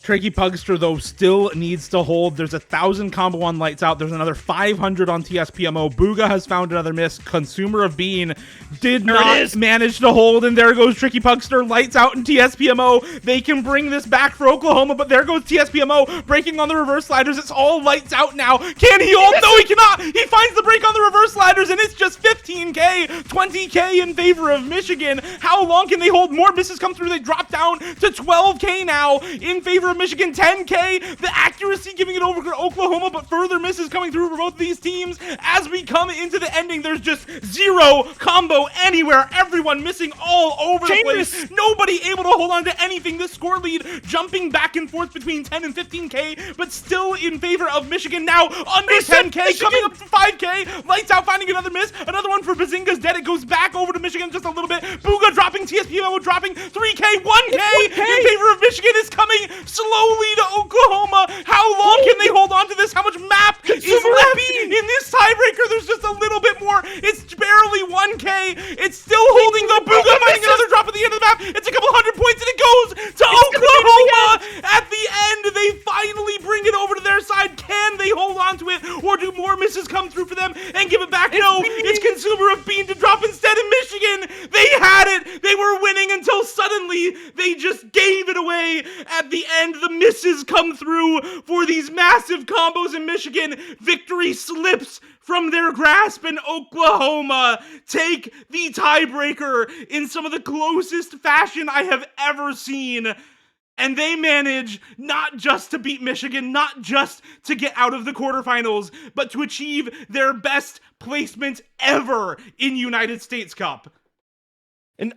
Tricky Pugster, though, still needs to hold. There's 1,000 combo on Lights Out. There's another 500 on TSPMO. Booga has found another miss. Consumer of Bean did not manage to hold, and there goes Tricky Pugster. Lights Out and TSPMO. They can bring this back for Oklahoma, but there goes TSPMO breaking on the reverse sliders. It's all Lights Out now. Can he hold? No, he cannot. He finds the break on the reverse sliders, and it's just 15K, 20K in favor of Michigan. How long can they hold? More misses come through. They drop down to 12K now in favor of Michigan. 10K, the accuracy giving it over to Oklahoma, but further misses coming through for both of these teams. As we come into the ending, there's just zero combo anywhere. Everyone missing all over the place. Nobody able to hold on to anything. This score lead jumping back and forth between 10 and 15K, but still in favor of Michigan now. Under 10K, coming up to 5K. Lights Out finding another miss. Another one for Bazinga's dead. It goes back over to Michigan just a little bit. Booga dropping, TSPMO dropping. 3K, 1K in favor of Michigan is coming slowly to Oklahoma. How long can they hold on to this? How much map is left in this tiebreaker? There's just a little bit more. It's barely 1K. It's still holding though. Booga finding another drop at the end of the map. It's a couple hundred points and it goes to Oklahoma. At the end, they finally bring it over to their side. Can they hold on to it, or do more misses come through for them and give it back? No, it's Consumer of Bean to drop instead in Michigan. They had it. They were winning until suddenly they just gave it away. At the end, the misses come through for these massive combos in Michigan. Victory slips from their grasp, and Oklahoma take the tiebreaker in some of the closest fashion I have ever seen. And they manage not just to beat Michigan, not just to get out of the quarterfinals, but to achieve their best placement ever in United States Cup. An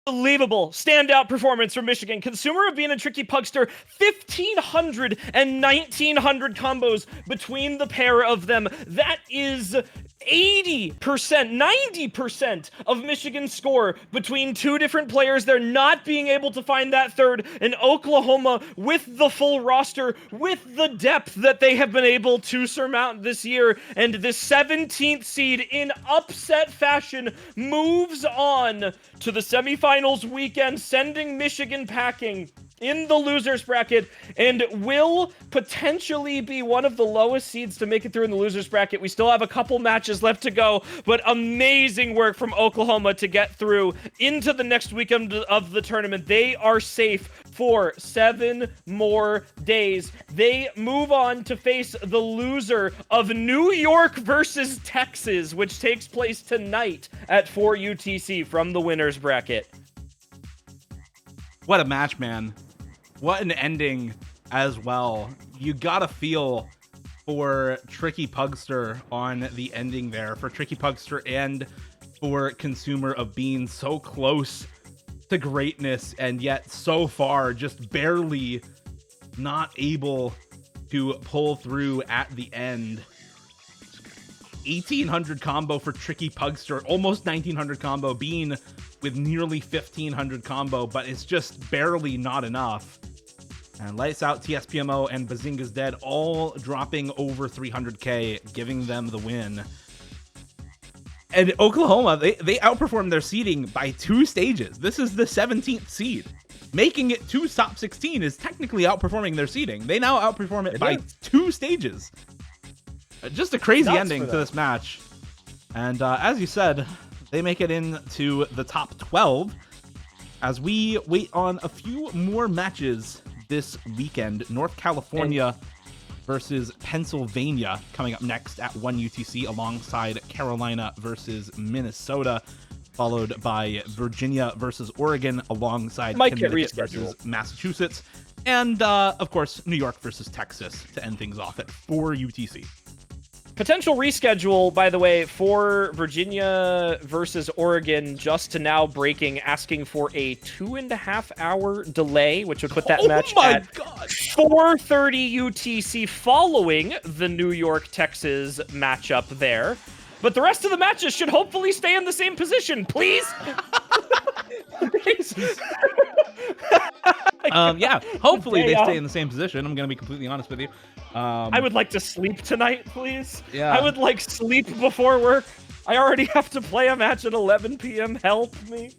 unbelievable standout performance from Michigan. Consumer of Bean and Tricky Pugster, 1,500 and 1,900 combos between the pair of them. That is 80%, 90% of Michigan's score between two different players. They're not being able to find that third, and Oklahoma, with the full roster, with the depth that they have been able to surmount this year, and this 17th seed in upset fashion moves on to the semifinals weekend, sending Michigan packing in the losers bracket, and will potentially be one of the lowest seeds to make it through in the losers bracket. We still have a couple matches left to go, but amazing work from Oklahoma to get through into the next weekend of the tournament. They are safe for 7 more days. They move on to face the loser of New York versus Texas, which takes place tonight at 4 UTC from the winners bracket. What a match, man. What an ending as well. You gotta feel for Tricky Pugster on the ending there, for Tricky Pugster and for Consumer of being so close to greatness and yet so far just barely not able to pull through at the end. 1800 combo for Tricky Pugster, almost 1900 combo, being with nearly 1500 combo, but it's just barely not enough. And Lights Out, TSPMO, and Bazinga's Dead all dropping over 300k, giving them the win. And Oklahoma, they outperformed their seeding by 2 stages. This is the 17th seed. Making it to top 16 is technically outperforming their seeding. They now outperform it by 2 stages. Just a crazy ending to this match. And as you said, they make it into the top 12 as we wait on a few more matches this weekend. North California versus Pennsylvania coming up next at 1 UTC, alongside Carolina versus Minnesota, followed by Virginia versus Oregon, alongside Connecticut versus Massachusetts, and of course New York versus Texas to end things off at 4 UTC. Potential reschedule, by the way, for Virginia versus Oregon, just to now breaking, asking for a 2.5-hour delay, which would put that match at 4:30 UTC following the New York-Texas matchup there. But the rest of the matches should hopefully stay in the same position, please. Yeah, hopefully they stay in the same position. I'm going to be completely honest with you. I would like to sleep tonight, please. Yeah. I would like sleep before work. I already have to play a match at 11 p.m. Help me.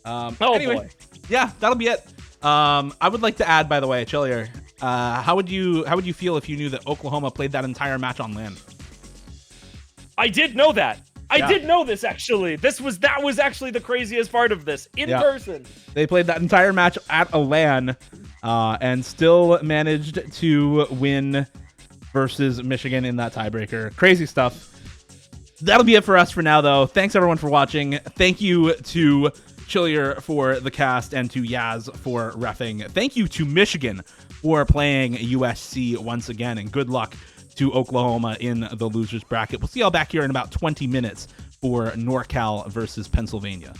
Anyway, boy. Yeah, that'll be it. I would like to add, by the way, Chillier, how would you feel if you knew that Oklahoma played that entire match on land? I did know that. I did know this, actually. That was actually the craziest part of this, in person. They played that entire match at a LAN and still managed to win versus Michigan in that tiebreaker. Crazy stuff. That'll be it for us for now, though. Thanks, everyone, for watching. Thank you to Chillier for the cast and to Yaz for reffing. Thank you to Michigan for playing USC once again, and good luck to Oklahoma in the losers bracket. We'll see y'all back here in about 20 minutes for NorCal versus Pennsylvania.